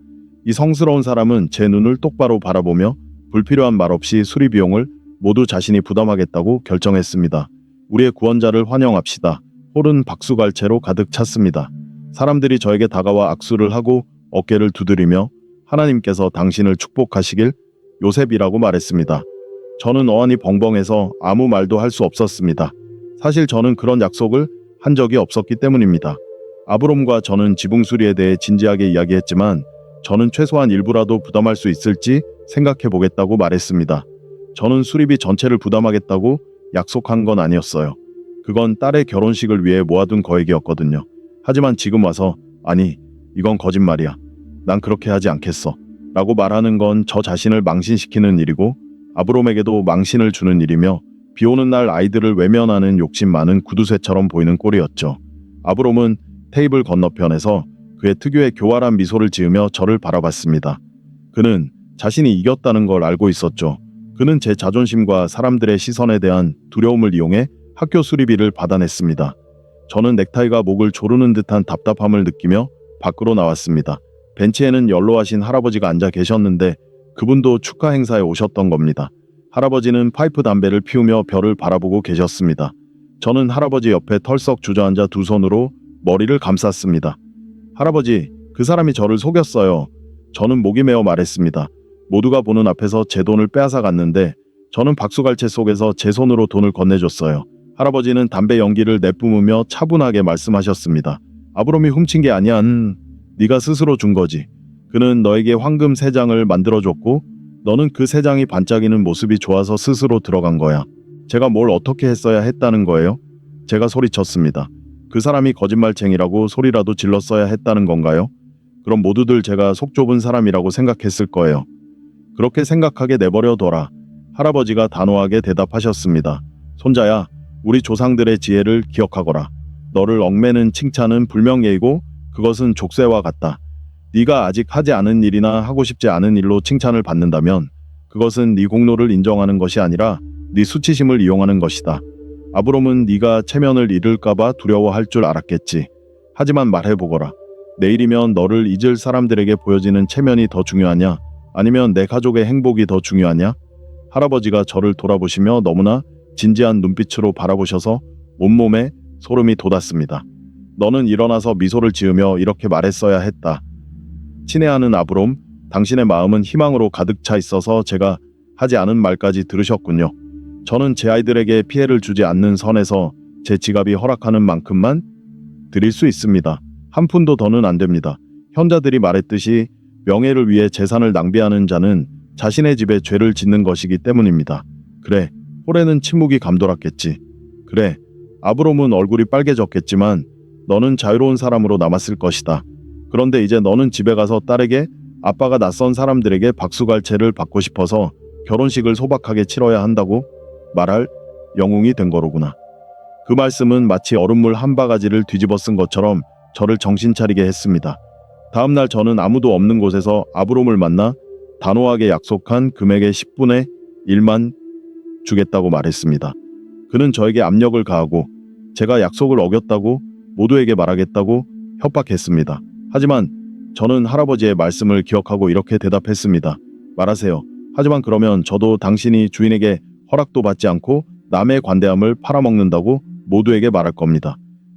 Speaker 1: 이 성스러운 사람은 제 눈을 똑바로 바라보며 불필요한 말 없이 수리 비용을 모두 자신이 부담하겠다고 결정했습니다. 우리의 구원자를 환영합시다. 홀은 박수갈채로 가득 찼습니다. 사람들이 저에게 다가와 악수를 하고 어깨를 두드리며 하나님께서 당신을 축복하시길 요셉이라고 말했습니다. 저는 어안이 벙벙해서 아무 말도 할 수 없었습니다. 사실 저는 그런 약속을 한 적이 없었기 때문입니다. 아브롬과 저는 지붕 수리에 대해 진지하게 이야기했지만 저는 최소한 일부라도 부담할 수 있을지 생각해 보겠다고 말했습니다. 저는 수리비 전체를 부담하겠다고 약속한 건 아니었어요. 그건 딸의 결혼식을 위해 모아둔 거액이었거든요. 하지만 지금 와서 아니, 이건 거짓말이야. 난 그렇게 하지 않겠어. 라고 말하는 건 저 자신을 망신시키는 일이고 아브롬에게도 망신을 주는 일이며 비오는 날 아이들을 외면하는 욕심 많은 구두쇠처럼 보이는 꼴이었죠. 아브롬은 테이블 건너편에서 그의 특유의 교활한 미소를 지으며 저를 바라봤습니다. 그는 자신이 이겼다는 걸 알고 있었죠. 그는 제 자존심과 사람들의 시선에 대한 두려움을 이용해 학교 수리비를 받아냈습니다. 저는 넥타이가 목을 조르는 듯한 답답함을 느끼며 밖으로 나왔습니다. 벤치에는 연로하신 할아버지가 앉아 계셨는데 그분도 축하 행사에 오셨던 겁니다. 할아버지는 파이프 담배를 피우며 별을 바라보고 계셨습니다. 저는 할아버지 옆에 털썩 주저앉아 두 손으로 머리를 감쌌습니다. 할아버지, 그 사람이 저를 속였어요. 저는 목이 메어 말했습니다. 모두가 보는 앞에서 제 돈을 빼앗아 갔는데 저는 박수갈채 속에서 제 손으로 돈을 건네줬어요. 할아버지는 담배 연기를 내뿜으며 차분하게 말씀하셨습니다. 아브롬이 훔친 게 아니야. 네가 스스로 준 거지. 그는 너에게 황금 3장을 만들어줬고 너는 그 3장이 반짝이는 모습이 좋아서 스스로 들어간 거야. 제가 뭘 어떻게 했어야 했다는 거예요? 제가 소리쳤습니다. 그 사람이 거짓말쟁이라고 소리라도 질렀어야 했다는 건가요? 그럼 모두들 제가 속 좁은 사람이라고 생각했을 거예요. 그렇게 생각하게 내버려둬라. 할아버지가 단호하게 대답하셨습니다. 손자야, 우리 조상들의 지혜를 기억하거라. 너를 얽매는 칭찬은 불명예이고 그것은 족쇄와 같다. 네가 아직 하지 않은 일이나 하고 싶지 않은 일로 칭찬을 받는다면 그것은 네 공로를 인정하는 것이 아니라 네 수치심을 이용하는 것이다. 아브롬은 네가 체면을 잃을까봐 두려워할 줄 알았겠지. 하지만 말해보거라. 내일이면 너를 잊을 사람들에게 보여지는 체면이 더 중요하냐? 아니면 내 가족의 행복이 더 중요하냐? 할아버지가 저를 돌아보시며 너무나 진지한 눈빛으로 바라보셔서 온몸에 소름이 돋았습니다. 너는 일어나서 미소를 지으며 이렇게 말했어야 했다. 친애하는 아브롬, 당신의 마음은 희망으로 가득 차 있어서 제가 하지 않은 말까지 들으셨군요. 저는 제 아이들에게 피해를 주지 않는 선에서 제 지갑이 허락하는 만큼만 드릴 수 있습니다. 한 푼도 더는 안 됩니다. 현자들이 말했듯이 명예를 위해 재산을 낭비하는 자는 자신의 집에 죄를 짓는 것이기 때문입니다. 그래, 홀에는 침묵이 감돌았겠지. 그래, 아브롬은 얼굴이 빨개졌겠지만 너는 자유로운 사람으로 남았을 것이다. 그런데 이제 너는 집에 가서 딸에게 아빠가 낯선 사람들에게 박수갈채를 받고 싶어서 결혼식을 소박하게 치러야 한다고 말할 영웅이 된 거로구나. 그 말씀은 마치 얼음물 한 바가지를 뒤집어 쓴 것처럼 저를 정신 차리게 했습니다. 다음날 저는 아무도 없는 곳에서 아브롬을 만나 단호하게 약속한 금액의 10분의 1만 주겠다고 말했습니다. 그는 저에게 압력을 가하고 제가 약속을 어겼다고 모두에게 말하겠다고 협박했습니다. 하지만 저는 할아버지의 말씀을 기억하고 이렇게 대답했습니다. 말하세요. 하지만 그러면 저도 당신이 주인에게 허락도 받지 않고 남의 관대함을 팔아먹는다고 모두에게 말할 겁니다.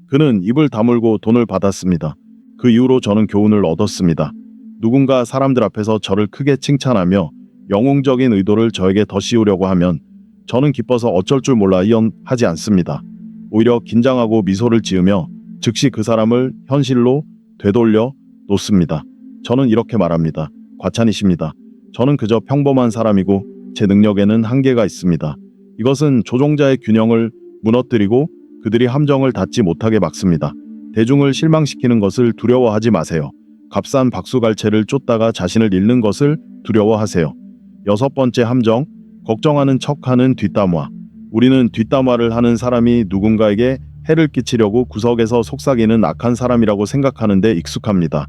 Speaker 1: 그는 입을 다물고 돈을 받았습니다. 그 이후로 저는 교훈을 얻었습니다. 누군가 사람들 앞에서 저를 크게 칭찬하며 영웅적인 의도를 저에게 더 씌우려고 하면 저는 기뻐서 어쩔 줄 몰라 이연하지 않습니다. 오히려 긴장하고 미소를 지으며 즉시 그 사람을 현실로 되돌려 놓습니다. 저는 이렇게 말합니다. 과찬이십니다. 저는 그저 평범한 사람이고 제 능력에는 한계가 있습니다. 이것은 조종자의 균형을 무너뜨리고 그들이 함정을 닿지 못하게 막습니다. 대중을 실망시키는 것을 두려워하지 마세요. 값싼 박수갈채를 쫓다가 자신을 잃는 것을 두려워하세요. 6번째 함정, 걱정하는 척하는 뒷담화. 우리는 뒷담화를 하는 사람이 누군가에게 해를 끼치려고 구석에서 속삭이는 악한 사람이라고 생각하는데 익숙합니다.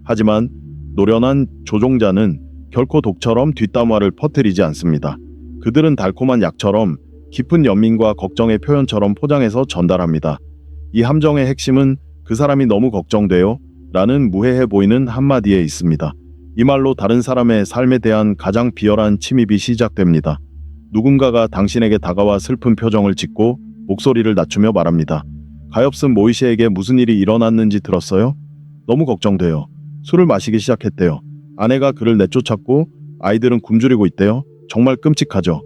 Speaker 1: 하지만 노련한 조종자는 결코 독처럼 뒷담화를 퍼뜨리지 않습니다. 그들은 달콤한 약처럼 깊은 연민과 걱정의 표현처럼 포장해서 전달합니다. 이 함정의 핵심은 그 사람이 너무 걱정돼요 라는 무해해 보이는 한마디에 있습니다. 이 말로 다른 사람의 삶에 대한 가장 비열한 침입이 시작됩니다. 누군가가 당신에게 다가와 슬픈 표정을 짓고 목소리를 낮추며 말합니다. 가엾은 모이시에게 무슨 일이 일어났는지 들었어요? 너무 걱정돼요. 술을 마시기 시작했대요. 아내가 그를 내쫓았고 아이들은 굶주리고 있대요. 정말 끔찍하죠.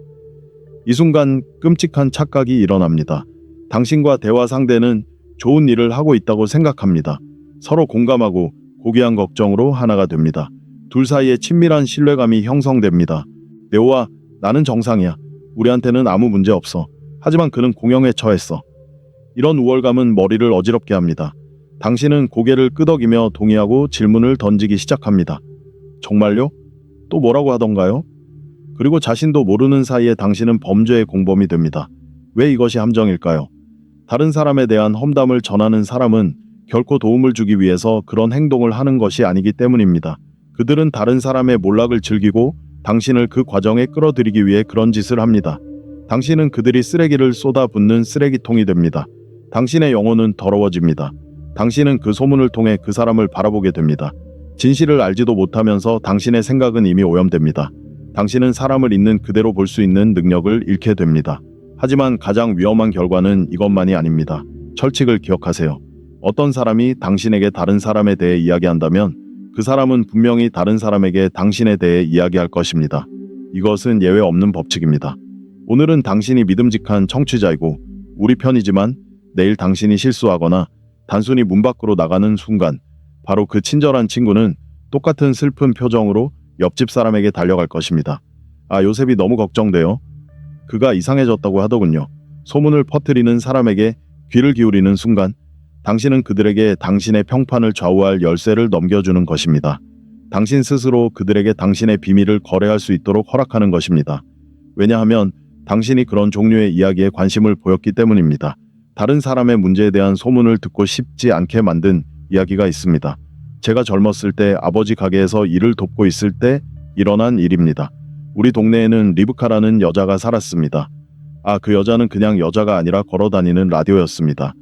Speaker 1: 이 순간 끔찍한 착각이 일어납니다. 당신과 대화 상대는 좋은 일을 하고 있다고 생각합니다. 서로 공감하고 고귀한 걱정으로 하나가 됩니다. 둘 사이에 친밀한 신뢰감이 형성됩니다. 네오와 나는 정상이야. 우리한테는 아무 문제 없어. 하지만 그는 공영에 처했어. 이런 우월감은 머리를 어지럽게 합니다. 당신은 고개를 끄덕이며 동의하고 질문을 던지기 시작합니다. 정말요? 또 뭐라고 하던가요? 그리고 자신도 모르는 사이에 당신은 범죄의 공범이 됩니다. 왜 이것이 함정일까요? 다른 사람에 대한 험담을 전하는 사람은 결코 도움을 주기 위해서 그런 행동을 하는 것이 아니기 때문입니다. 그들은 다른 사람의 몰락을 즐기고 당신을 그 과정에 끌어들이기 위해 그런 짓을 합니다. 당신은 그들이 쓰레기를 쏟아붓는 쓰레기통이 됩니다. 당신의 영혼은 더러워집니다. 당신은 그 소문을 통해 그 사람을 바라보게 됩니다. 진실을 알지도 못하면서 당신의 생각은 이미 오염됩니다. 당신은 사람을 있는 그대로 볼 수 있는 능력을 잃게 됩니다. 하지만 가장 위험한 결과는 이것만이 아닙니다. 철칙을 기억하세요. 어떤 사람이 당신에게 다른 사람에 대해 이야기한다면 그 사람은 분명히 다른 사람에게 당신에 대해 이야기할 것입니다. 이것은 예외 없는 법칙입니다. 오늘은 당신이 믿음직한 청취자이고 우리 편이지만 내일 당신이 실수하거나 단순히 문 밖으로 나가는 순간 바로 그 친절한 친구는 똑같은 슬픈 표정으로 옆집 사람에게 달려갈 것입니다. 아, 요셉이 너무 걱정돼요. 그가 이상해졌다고 하더군요. 소문을 퍼뜨리는 사람에게 귀를 기울이는 순간 당신은 그들에게 당신의 평판을 좌우할 열쇠를 넘겨주는 것입니다. 당신 스스로 그들에게 당신의 비밀을 거래할 수 있도록 허락하는 것입니다. 왜냐하면 당신이 그런 종류의 이야기에 관심을 보였기 때문입니다. 다른 사람의 문제에 대한 소문을 듣고 싶지 않게 만든 이야기가 있습니다. 제가 젊었을 때 아버지 가게에서 일을 돕고 있을 때 일어난 일입니다. 우리 동네에는 리브카라는 여자가 살았습니다. 그 여자는 그냥 여자가 아니라 걸어다니는 라디오였습니다.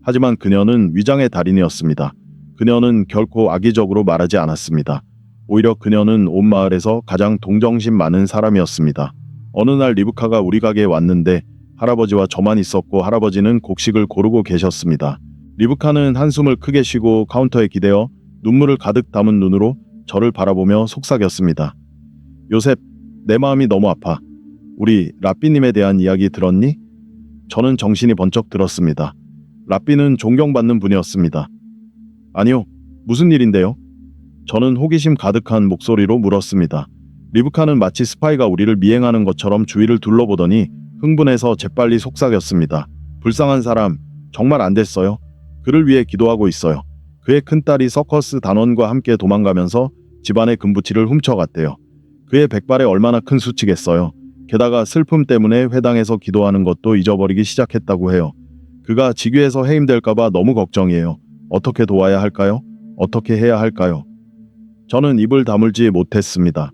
Speaker 1: 하지만 그녀는 위장의 달인이었습니다. 그녀는 결코 악의적으로 말하지 않았습니다. 오히려 그녀는 온 마을에서 가장 동정심 많은 사람이었습니다. 어느 날 리브카가 우리 가게에 왔는데 할아버지와 저만 있었고 할아버지는 곡식을 고르고 계셨습니다. 리브카는 한숨을 크게 쉬고 카운터에 기대어 눈물을 가득 담은 눈으로 저를 바라보며 속삭였습니다. 요셉, 내 마음이 너무 아파. 우리 라삐님에 대한 이야기 들었니? 저는 정신이 번쩍 들었습니다. 라삐는 존경받는 분이었습니다. 아니요, 무슨 일인데요? 저는 호기심 가득한 목소리로 물었습니다. 리브카는 마치 스파이가 우리를 미행하는 것처럼 주위를 둘러보더니 흥분해서 재빨리 속삭였습니다. 불쌍한 사람, 정말 안 됐어요. 그를 위해 기도하고 있어요. 그의 큰딸이 서커스 단원과 함께 도망가면서 집안의 금부치를 훔쳐갔대요. 그의 백발에 얼마나 큰 수치겠어요. 게다가 슬픔 때문에 회당에서 기도하는 것도 잊어버리기 시작했다고 해요. 그가 직위에서 해임될까봐 너무 걱정이에요. 어떻게 도와야 할까요? 어떻게 해야 할까요? 저는 입을 다물지 못했습니다.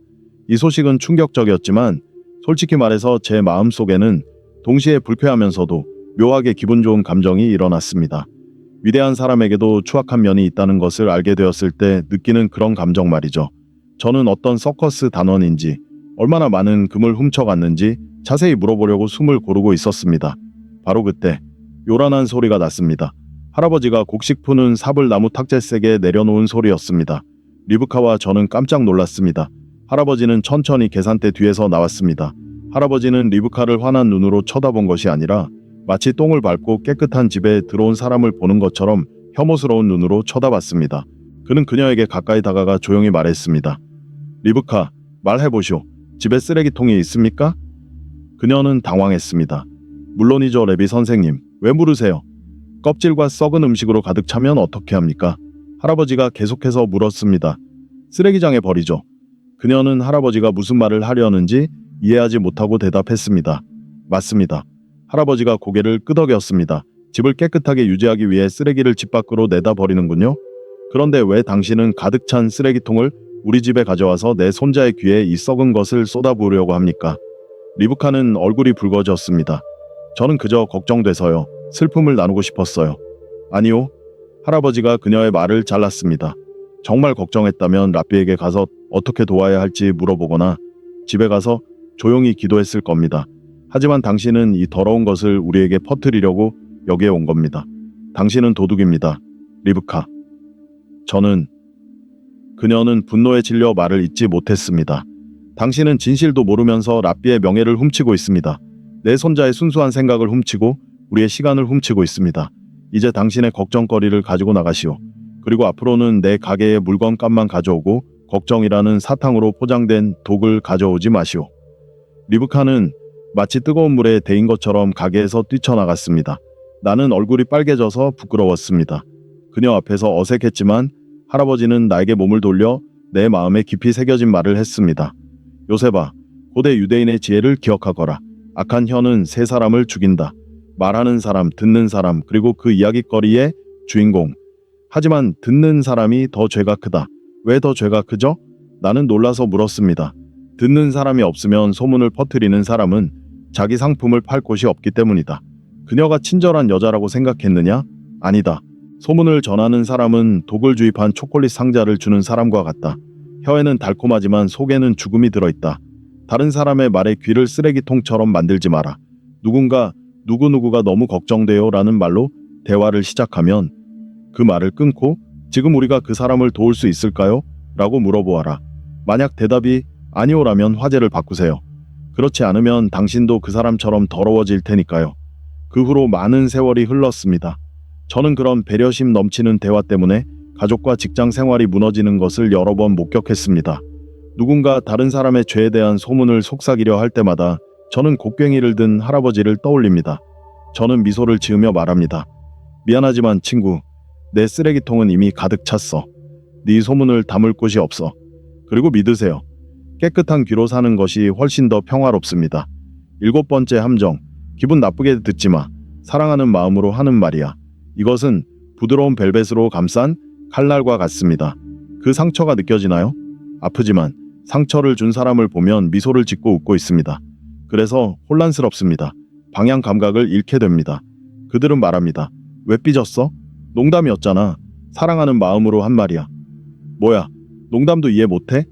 Speaker 1: 이 소식은 충격적이었지만 솔직히 말해서 제 마음속에는 동시에 불쾌하면서도 묘하게 기분 좋은 감정이 일어났습니다. 위대한 사람에게도 추악한 면이 있다는 것을 알게 되었을 때 느끼는 그런 감정 말이죠. 저는 어떤 서커스 단원인지 얼마나 많은 금을 훔쳐갔는지 자세히 물어보려고 숨을 고르고 있었습니다. 바로 그때 요란한 소리가 났습니다. 할아버지가 곡식 푸는 삽을 나무 탁재색에 내려놓은 소리였습니다. 리브카와 저는 깜짝 놀랐습니다. 할아버지는 천천히 계산대 뒤에서 나왔습니다. 할아버지는 리브카를 환한 눈으로 쳐다본 것이 아니라 마치 똥을 밟고 깨끗한 집에 들어온 사람을 보는 것처럼 혐오스러운 눈으로 쳐다봤습니다. 그는 그녀에게 가까이 다가가 조용히 말했습니다. 리브카, 말해보시오. 집에 쓰레기통이 있습니까? 그녀는 당황했습니다. 물론이죠, 레비 선생님. 왜 물으세요? 껍질과 썩은 음식으로 가득 차면 어떻게 합니까? 할아버지가 계속해서 물었습니다. 쓰레기장에 버리죠. 그녀는 할아버지가 무슨 말을 하려는지 이해하지 못하고 대답했습니다. 맞습니다. 할아버지가 고개를 끄덕였습니다. 집을 깨끗하게 유지하기 위해 쓰레기를 집 밖으로 내다 버리는군요. 그런데 왜 당신은 가득 찬 쓰레기통을 우리 집에 가져와서 내 손자의 귀에 이 썩은 것을 쏟아부으려고 합니까? 리브카는 얼굴이 붉어졌습니다. 저는 그저 걱정돼서요. 슬픔을 나누고 싶었어요. 아니요. 할아버지가 그녀의 말을 잘랐습니다. 정말 걱정했다면 라비에게 가서 어떻게 도와야 할지 물어보거나 집에 가서 조용히 기도했을 겁니다. 하지만 당신은 이 더러운 것을 우리에게 퍼뜨리려고 여기에 온 겁니다. 당신은 도둑입니다. 리브카. 그녀는 분노에 질려 말을 잇지 못했습니다. 당신은 진실도 모르면서 라비의 명예를 훔치고 있습니다. 내 손자의 순수한 생각을 훔치고 우리의 시간을 훔치고 있습니다. 이제 당신의 걱정거리를 가지고 나가시오. 그리고 앞으로는 내 가게에 물건값만 가져오고 걱정이라는 사탕으로 포장된 독을 가져오지 마시오. 리브카는 마치 뜨거운 물에 데인 것처럼 가게에서 뛰쳐나갔습니다. 나는 얼굴이 빨개져서 부끄러웠습니다. 그녀 앞에서 어색했지만 할아버지는 나에게 몸을 돌려 내 마음에 깊이 새겨진 말을 했습니다. 요셉아, 고대 유대인의 지혜를 기억하거라. 악한 혀는 세 사람을 죽인다. 말하는 사람, 듣는 사람, 그리고 그 이야기거리의 주인공. 하지만 듣는 사람이 더 죄가 크다. 왜 더 죄가 크죠? 나는 놀라서 물었습니다. 듣는 사람이 없으면 소문을 퍼뜨리는 사람은 자기 상품을 팔 곳이 없기 때문이다. 그녀가 친절한 여자라고 생각했느냐? 아니다. 소문을 전하는 사람은 독을 주입한 초콜릿 상자를 주는 사람과 같다. 혀에는 달콤하지만 속에는 죽음이 들어있다. 다른 사람의 말에 귀를 쓰레기통처럼 만들지 마라. 누군가 누구누구가 너무 걱정돼요 라는 말로 대화를 시작하면 그 말을 끊고 지금 우리가 그 사람을 도울 수 있을까요? 라고 물어보아라. 만약 대답이 아니오라면 화제를 바꾸세요. 그렇지 않으면 당신도 그 사람처럼 더러워질 테니까요. 그 후로 많은 세월이 흘렀습니다. 저는 그런 배려심 넘치는 대화 때문에 가족과 직장 생활이 무너지는 것을 여러 번 목격했습니다. 누군가 다른 사람의 죄에 대한 소문을 속삭이려 할 때마다 저는 곡괭이를 든 할아버지를 떠올립니다. 저는 미소를 지으며 말합니다. 미안하지만 친구, 내 쓰레기통은 이미 가득 찼어. 네 소문을 담을 곳이 없어. 그리고 믿으세요. 깨끗한 귀로 사는 것이 훨씬 더 평화롭습니다. 7번째 함정, 기분 나쁘게 듣지 마. 사랑하는 마음으로 하는 말이야. 이것은 부드러운 벨벳으로 감싼 칼날과 같습니다. 그 상처가 느껴지나요? 아프지만 상처를 준 사람을 보면 미소를 짓고 웃고 있습니다. 그래서 혼란스럽습니다. 방향 감각을 잃게 됩니다. 그들은 말합니다. 왜 삐졌어? 농담이었잖아. 사랑하는 마음으로 한 말이야. 뭐야? 농담도 이해 못해?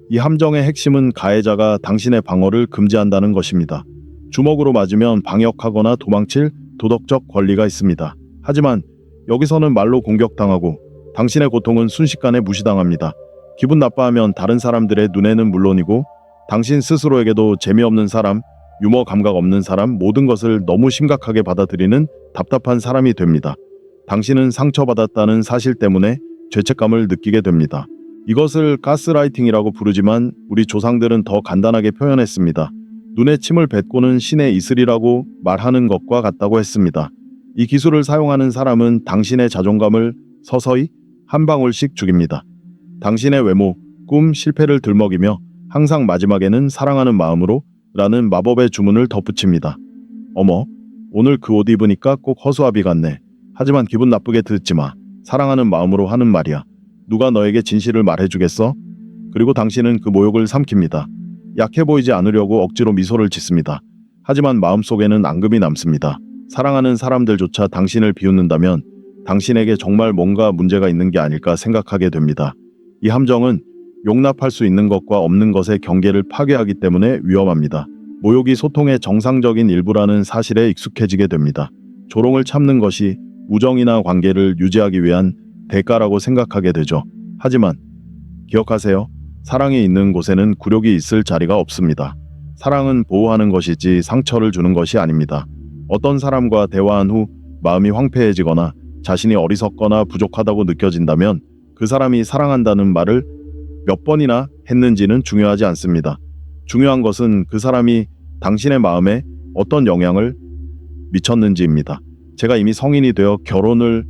Speaker 1: 이 함정의 핵심은 가해자가 당신의 방어를 금지한다는 것입니다. 주먹으로 맞으면 방역하거나 도망칠 도덕적 권리가 있습니다. 하지만 여기서는 말로 공격당하고 당신의 고통은 순식간에 무시당합니다. 기분 나빠하면 다른 사람들의 눈에는 물론이고 당신 스스로에게도 재미없는 사람, 유머 감각 없는 사람, 모든 것을 너무 심각하게 받아들이는 답답한 사람이 됩니다. 당신은 상처받았다는 사실 때문에 죄책감을 느끼게 됩니다. 이것을 가스라이팅이라고 부르지만 우리 조상들은 더 간단하게 표현했습니다. 눈에 침을 뱉고는 신의 이슬이라고 말하는 것과 같다고 했습니다. 이 기술을 사용하는 사람은 당신의 자존감을 서서히 한 방울씩 죽입니다. 당신의 외모, 꿈, 실패를 들먹이며 항상 마지막에는 사랑하는 마음으로 라는 마법의 주문을 덧붙입니다. 어머, 오늘 그 옷 입으니까 꼭 허수아비 같네. 하지만 기분 나쁘게 듣지 마. 사랑하는 마음으로 하는 말이야. 누가 너에게 진실을 말해주겠어? 그리고 당신은 그 모욕을 삼킵니다. 약해 보이지 않으려고 억지로 미소를 짓습니다. 하지만 마음속에는 앙금이 남습니다. 사랑하는 사람들조차 당신을 비웃는다면 당신에게 정말 뭔가 문제가 있는 게 아닐까 생각하게 됩니다. 이 함정은 용납할 수 있는 것과 없는 것의 경계를 파괴하기 때문에 위험합니다. 모욕이 소통의 정상적인 일부라는 사실에 익숙해지게 됩니다. 조롱을 참는 것이 우정이나 관계를 유지하기 위한 대가라고 생각하게 되죠. 하지만 기억하세요. 사랑이 있는 곳에는 굴욕이 있을 자리가 없습니다. 사랑은 보호하는 것이지 상처를 주는 것이 아닙니다. 어떤 사람과 대화한 후 마음이 황폐해지거나 자신이 어리석거나 부족하다고 느껴진다면 그 사람이 사랑한다는 말을 몇 번이나 했는지는 중요하지 않습니다. 중요한 것은 그 사람이 당신의 마음에 어떤 영향을 미쳤는지입니다. 제가 이미 성인이 되어 결혼을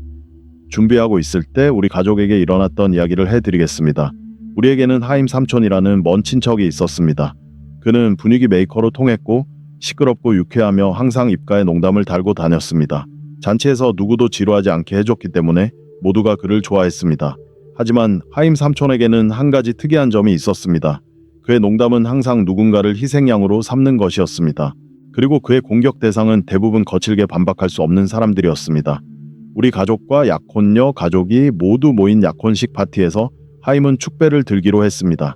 Speaker 1: 준비하고 있을 때 우리 가족에게 일어났던 이야기를 해드리겠습니다. 우리에게는 하임 삼촌이라는 먼 친척이 있었습니다. 그는 분위기 메이커로 통했고 시끄럽고 유쾌하며 항상 입가에 농담을 달고 다녔습니다. 잔치에서 누구도 지루하지 않게 해줬기 때문에 모두가 그를 좋아했습니다. 하지만 하임 삼촌에게는 한 가지 특이한 점이 있었습니다. 그의 농담은 항상 누군가를 희생양으로 삼는 것이었습니다. 그리고 그의 공격 대상은 대부분 거칠게 반박할 수 없는 사람들이었습니다. 우리 가족과 약혼녀 가족이 모두 모인 약혼식 파티에서 하임은 축배를 들기로 했습니다.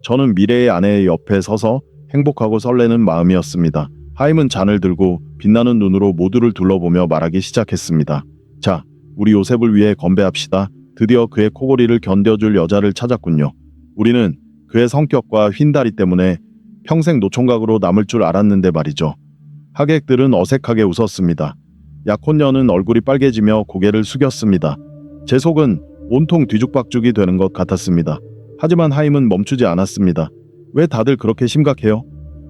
Speaker 1: 저는 미래의 아내의 옆에 서서 행복하고 설레는 마음이었습니다. 하임은 잔을 들고 빛나는 눈으로 모두를 둘러보며 말하기 시작했습니다. 자, 우리 요셉을 위해 건배합시다. 드디어 그의 코골이를 견뎌줄 여자를 찾았군요. 우리는 그의 성격과 휜다리 때문에 평생 노총각으로 남을 줄 알았는데 말이죠. 하객들은 어색하게 웃었습니다. 약혼녀는 얼굴이 빨개지며 고개를 숙였습니다. 제 속은 온통 뒤죽박죽이 되는 것 같았습니다. 하지만 하임은 멈추지 않았습니다. 왜 다들 그렇게 심각해요?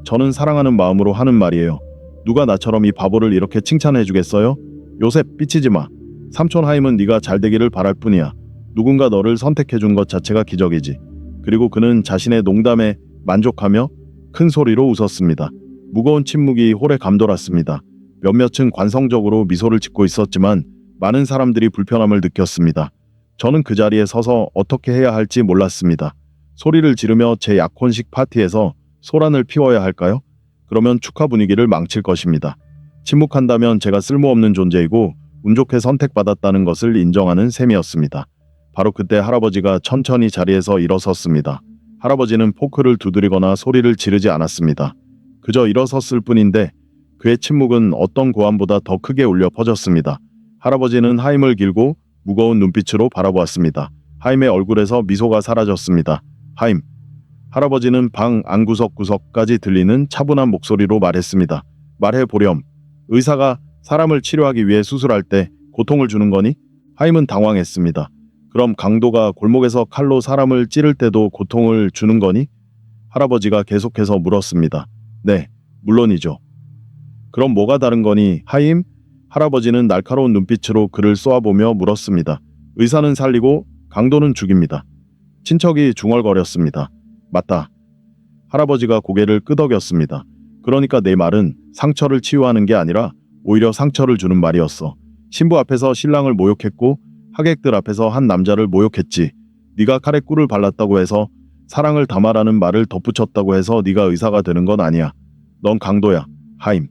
Speaker 1: 저는 사랑하는 마음으로 하는 말이에요. 누가 나처럼 이 바보를 이렇게 칭찬해 주겠어요? 요셉, 삐치지 마. 삼촌 하임은 네가 잘 되기를 바랄 뿐이야. 누군가 너를 선택해 준 것 자체가 기적이지. 그리고 그는 자신의 농담에 만족하며 큰 소리로 웃었습니다. 무거운 침묵이 홀에 감돌았습니다. 몇몇은 관성적으로 미소를 짓고 있었지만 많은 사람들이 불편함을 느꼈습니다. 저는 그 자리에 서서 어떻게 해야 할지 몰랐습니다. 소리를 지르며 제 약혼식 파티에서 소란을 피워야 할까요? 그러면 축하 분위기를 망칠 것입니다. 침묵한다면 제가 쓸모없는 존재이고 운 좋게 선택받았다는 것을 인정하는 셈이었습니다. 바로 그때 할아버지가 천천히 자리에서 일어섰습니다. 할아버지는 포크를 두드리거나 소리를 지르지 않았습니다. 그저 일어섰을 뿐인데 그의 침묵은 어떤 고함보다 더 크게 울려 퍼졌습니다. 할아버지는 하임을 길고 무거운 눈빛으로 바라보았습니다. 하임의 얼굴에서 미소가 사라졌습니다. 하임. 할아버지는 방 안구석구석까지 들리는 차분한 목소리로 말했습니다. 말해보렴. 의사가 사람을 치료하기 위해 수술할 때 고통을 주는 거니? 하임은 당황했습니다. 그럼 강도가 골목에서 칼로 사람을 찌를 때도 고통을 주는 거니? 할아버지가 계속해서 물었습니다. 네, 물론이죠. 그럼 뭐가 다른 거니, 하임? 할아버지는 날카로운 눈빛으로 그를 쏘아보며 물었습니다. 의사는 살리고 강도는 죽입니다. 친척이 중얼거렸습니다. 맞다. 할아버지가 고개를 끄덕였습니다. 그러니까 내 말은 상처를 치유하는 게 아니라 오히려 상처를 주는 말이었어. 신부 앞에서 신랑을 모욕했고 하객들 앞에서 한 남자를 모욕했지. 네가 칼에 꿀을 발랐다고 해서 사랑을 담아라는 말을 덧붙였다고 해서 네가 의사가 되는 건 아니야. 넌 강도야, 하임.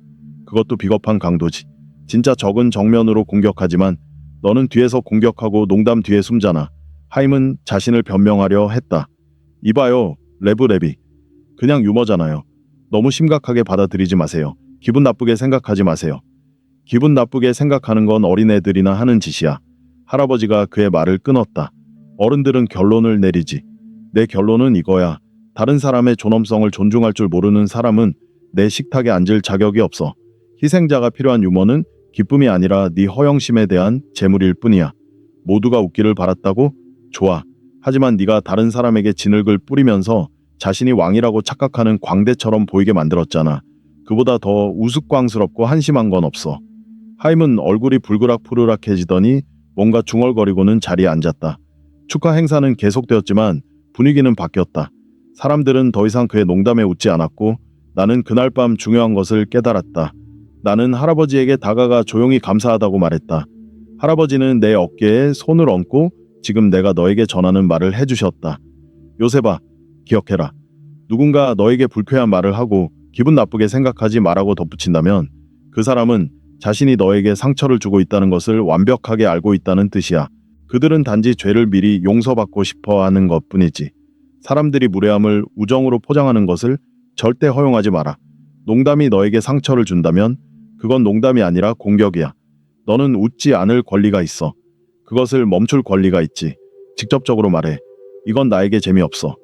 Speaker 1: 그것도 비겁한 강도지. 진짜 적은 정면으로 공격하지만 너는 뒤에서 공격하고 농담 뒤에 숨잖아. 하임은 자신을 변명하려 했다. 이봐요, 레브레비. 그냥 유머잖아요. 너무 심각하게 받아들이지 마세요. 기분 나쁘게 생각하지 마세요. 기분 나쁘게 생각하는 건 어린애들이나 하는 짓이야. 할아버지가 그의 말을 끊었다. 어른들은 결론을 내리지. 내 결론은 이거야. 다른 사람의 존엄성을 존중할 줄 모르는 사람은 내 식탁에 앉을 자격이 없어. 희생자가 필요한 유머는 기쁨이 아니라 네 허영심에 대한 재물일 뿐이야. 모두가 웃기를 바랐다고? 좋아. 하지만 네가 다른 사람에게 진흙을 뿌리면서 자신이 왕이라고 착각하는 광대처럼 보이게 만들었잖아. 그보다 더 우스꽝스럽고 한심한 건 없어. 하임은 얼굴이 불그락푸르락해지더니 뭔가 중얼거리고는 자리에 앉았다. 축하 행사는 계속되었지만 분위기는 바뀌었다. 사람들은 더 이상 그의 농담에 웃지 않았고 나는 그날 밤 중요한 것을 깨달았다. 나는 할아버지에게 다가가 조용히 감사하다고 말했다. 할아버지는 내 어깨에 손을 얹고 지금 내가 너에게 전하는 말을 해주셨다. 요셉아, 기억해라. 누군가 너에게 불쾌한 말을 하고 기분 나쁘게 생각하지 말라고 덧붙인다면 그 사람은 자신이 너에게 상처를 주고 있다는 것을 완벽하게 알고 있다는 뜻이야. 그들은 단지 죄를 미리 용서받고 싶어 하는 것뿐이지. 사람들이 무례함을 우정으로 포장하는 것을 절대 허용하지 마라. 농담이 너에게 상처를 준다면 그건 농담이 아니라 공격이야. 너는 웃지 않을 권리가 있어. 그것을 멈출 권리가 있지. 직접적으로 말해. 이건 나에게 재미없어.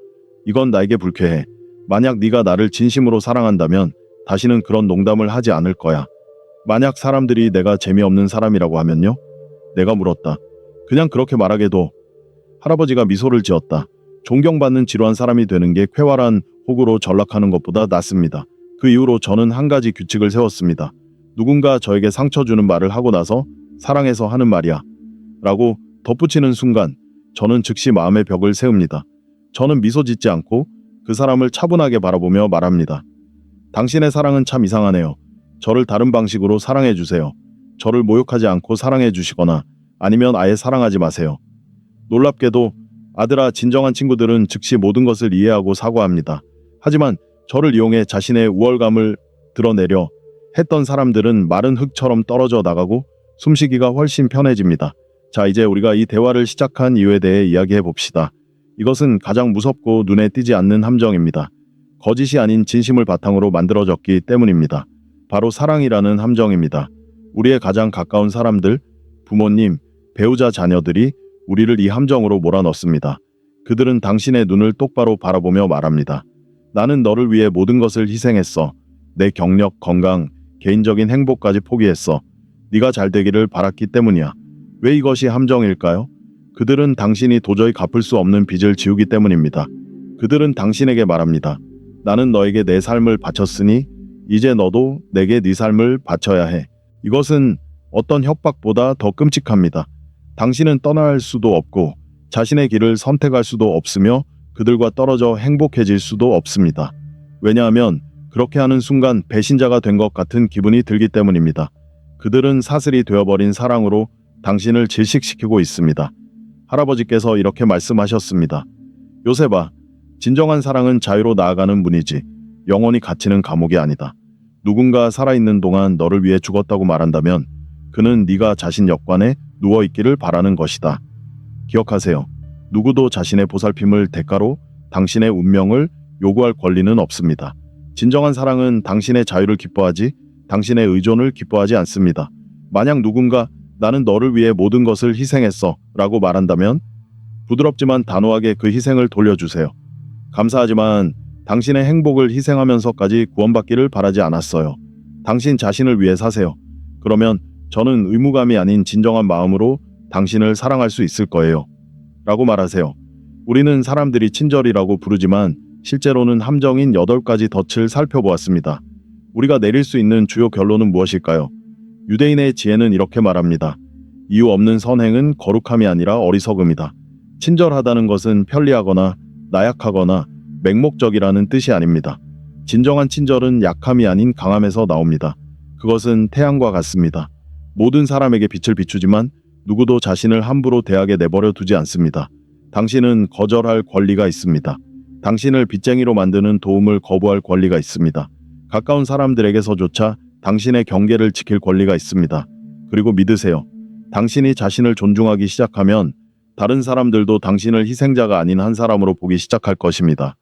Speaker 1: 이건 나에게 불쾌해. 만약 네가 나를 진심으로 사랑한다면 다시는 그런 농담을 하지 않을 거야. 만약 사람들이 내가 재미없는 사람이라고 하면요? 내가 물었다. 그냥 그렇게 말하게도. 할아버지가 미소를 지었다. 존경받는 지루한 사람이 되는 게 쾌활한 호구로 전락하는 것보다 낫습니다. 그 이후로 저는 한 가지 규칙을 세웠습니다. 누군가 저에게 상처 주는 말을 하고 나서 사랑해서 하는 말이야 라고 덧붙이는 순간 저는 즉시 마음의 벽을 세웁니다. 저는 미소 짓지 않고 그 사람을 차분하게 바라보며 말합니다. 당신의 사랑은 참 이상하네요. 저를 다른 방식으로 사랑해 주세요. 저를 모욕하지 않고 사랑해 주시거나 아니면 아예 사랑하지 마세요. 놀랍게도 아들아, 진정한 친구들은 즉시 모든 것을 이해하고 사과합니다. 하지만 저를 이용해 자신의 우월감을 드러내려 했던 사람들은 마른 흙처럼 떨어져 나가고 숨쉬기가 훨씬 편해집니다. 자, 이제 우리가 이 대화를 시작한 이유에 대해 이야기해 봅시다. 이것은 가장 무섭고 눈에 띄지 않는 함정입니다. 거짓이 아닌 진심을 바탕으로 만들어졌기 때문입니다. 바로 사랑이라는 함정입니다. 우리의 가장 가까운 사람들, 부모님, 배우자, 자녀들이 우리를 이 함정으로 몰아넣습니다. 그들은 당신의 눈을 똑바로 바라보며 말합니다. 나는 너를 위해 모든 것을 희생했어. 내 경력, 건강, 개인적인 행복까지 포기했어. 네가 잘 되기를 바랐기 때문이야. 왜 이것이 함정일까요? 그들은 당신이 도저히 갚을 수 없는 빚을 지우기 때문입니다. 그들은 당신에게 말합니다. 나는 너에게 내 삶을 바쳤으니 이제 너도 내게 네 삶을 바쳐야 해. 이것은 어떤 협박보다 더 끔찍합니다. 당신은 떠날 수도 없고 자신의 길을 선택할 수도 없으며 그들과 떨어져 행복해질 수도 없습니다. 왜냐하면 그렇게 하는 순간 배신자가 된 것 같은 기분이 들기 때문입니다. 그들은 사슬이 되어버린 사랑으로 당신을 질식시키고 있습니다. 할아버지께서 이렇게 말씀하셨습니다. 요셉아, 진정한 사랑은 자유로 나아가는 문이지 영원히 갇히는 감옥이 아니다. 누군가 살아있는 동안 너를 위해 죽었다고 말한다면 그는 네가 자신 역관에 누워있기를 바라는 것이다. 기억하세요. 누구도 자신의 보살핌을 대가로 당신의 운명을 요구할 권리는 없습니다. 진정한 사랑은 당신의 자유를 기뻐하지 당신의 의존을 기뻐하지 않습니다. 만약 누군가 나는 너를 위해 모든 것을 희생했어 라고 말한다면 부드럽지만 단호하게 그 희생을 돌려주세요. 감사하지만 당신의 행복을 희생하면서까지 구원받기를 바라지 않았어요. 당신 자신을 위해 사세요. 그러면 저는 의무감이 아닌 진정한 마음으로 당신을 사랑할 수 있을 거예요. 라고 말하세요. 우리는 사람들이 친절이라고 부르지만 실제로는 함정인 8가지 덫을 살펴보았습니다. 우리가 내릴 수 있는 주요 결론은 무엇일까요? 유대인의 지혜는 이렇게 말합니다. 이유 없는 선행은 거룩함이 아니라 어리석음이다. 친절하다는 것은 편리하거나 나약하거나 맹목적이라는 뜻이 아닙니다. 진정한 친절은 약함이 아닌 강함에서 나옵니다. 그것은 태양과 같습니다. 모든 사람에게 빛을 비추지만 누구도 자신을 함부로 대하게 내버려 두지 않습니다. 당신은 거절할 권리가 있습니다. 당신을 빚쟁이로 만드는 도움을 거부할 권리가 있습니다. 가까운 사람들에게서조차 당신의 경계를 지킬 권리가 있습니다. 그리고 믿으세요. 당신이 자신을 존중하기 시작하면 다른 사람들도 당신을 희생자가 아닌 한 사람으로 보기 시작할 것입니다.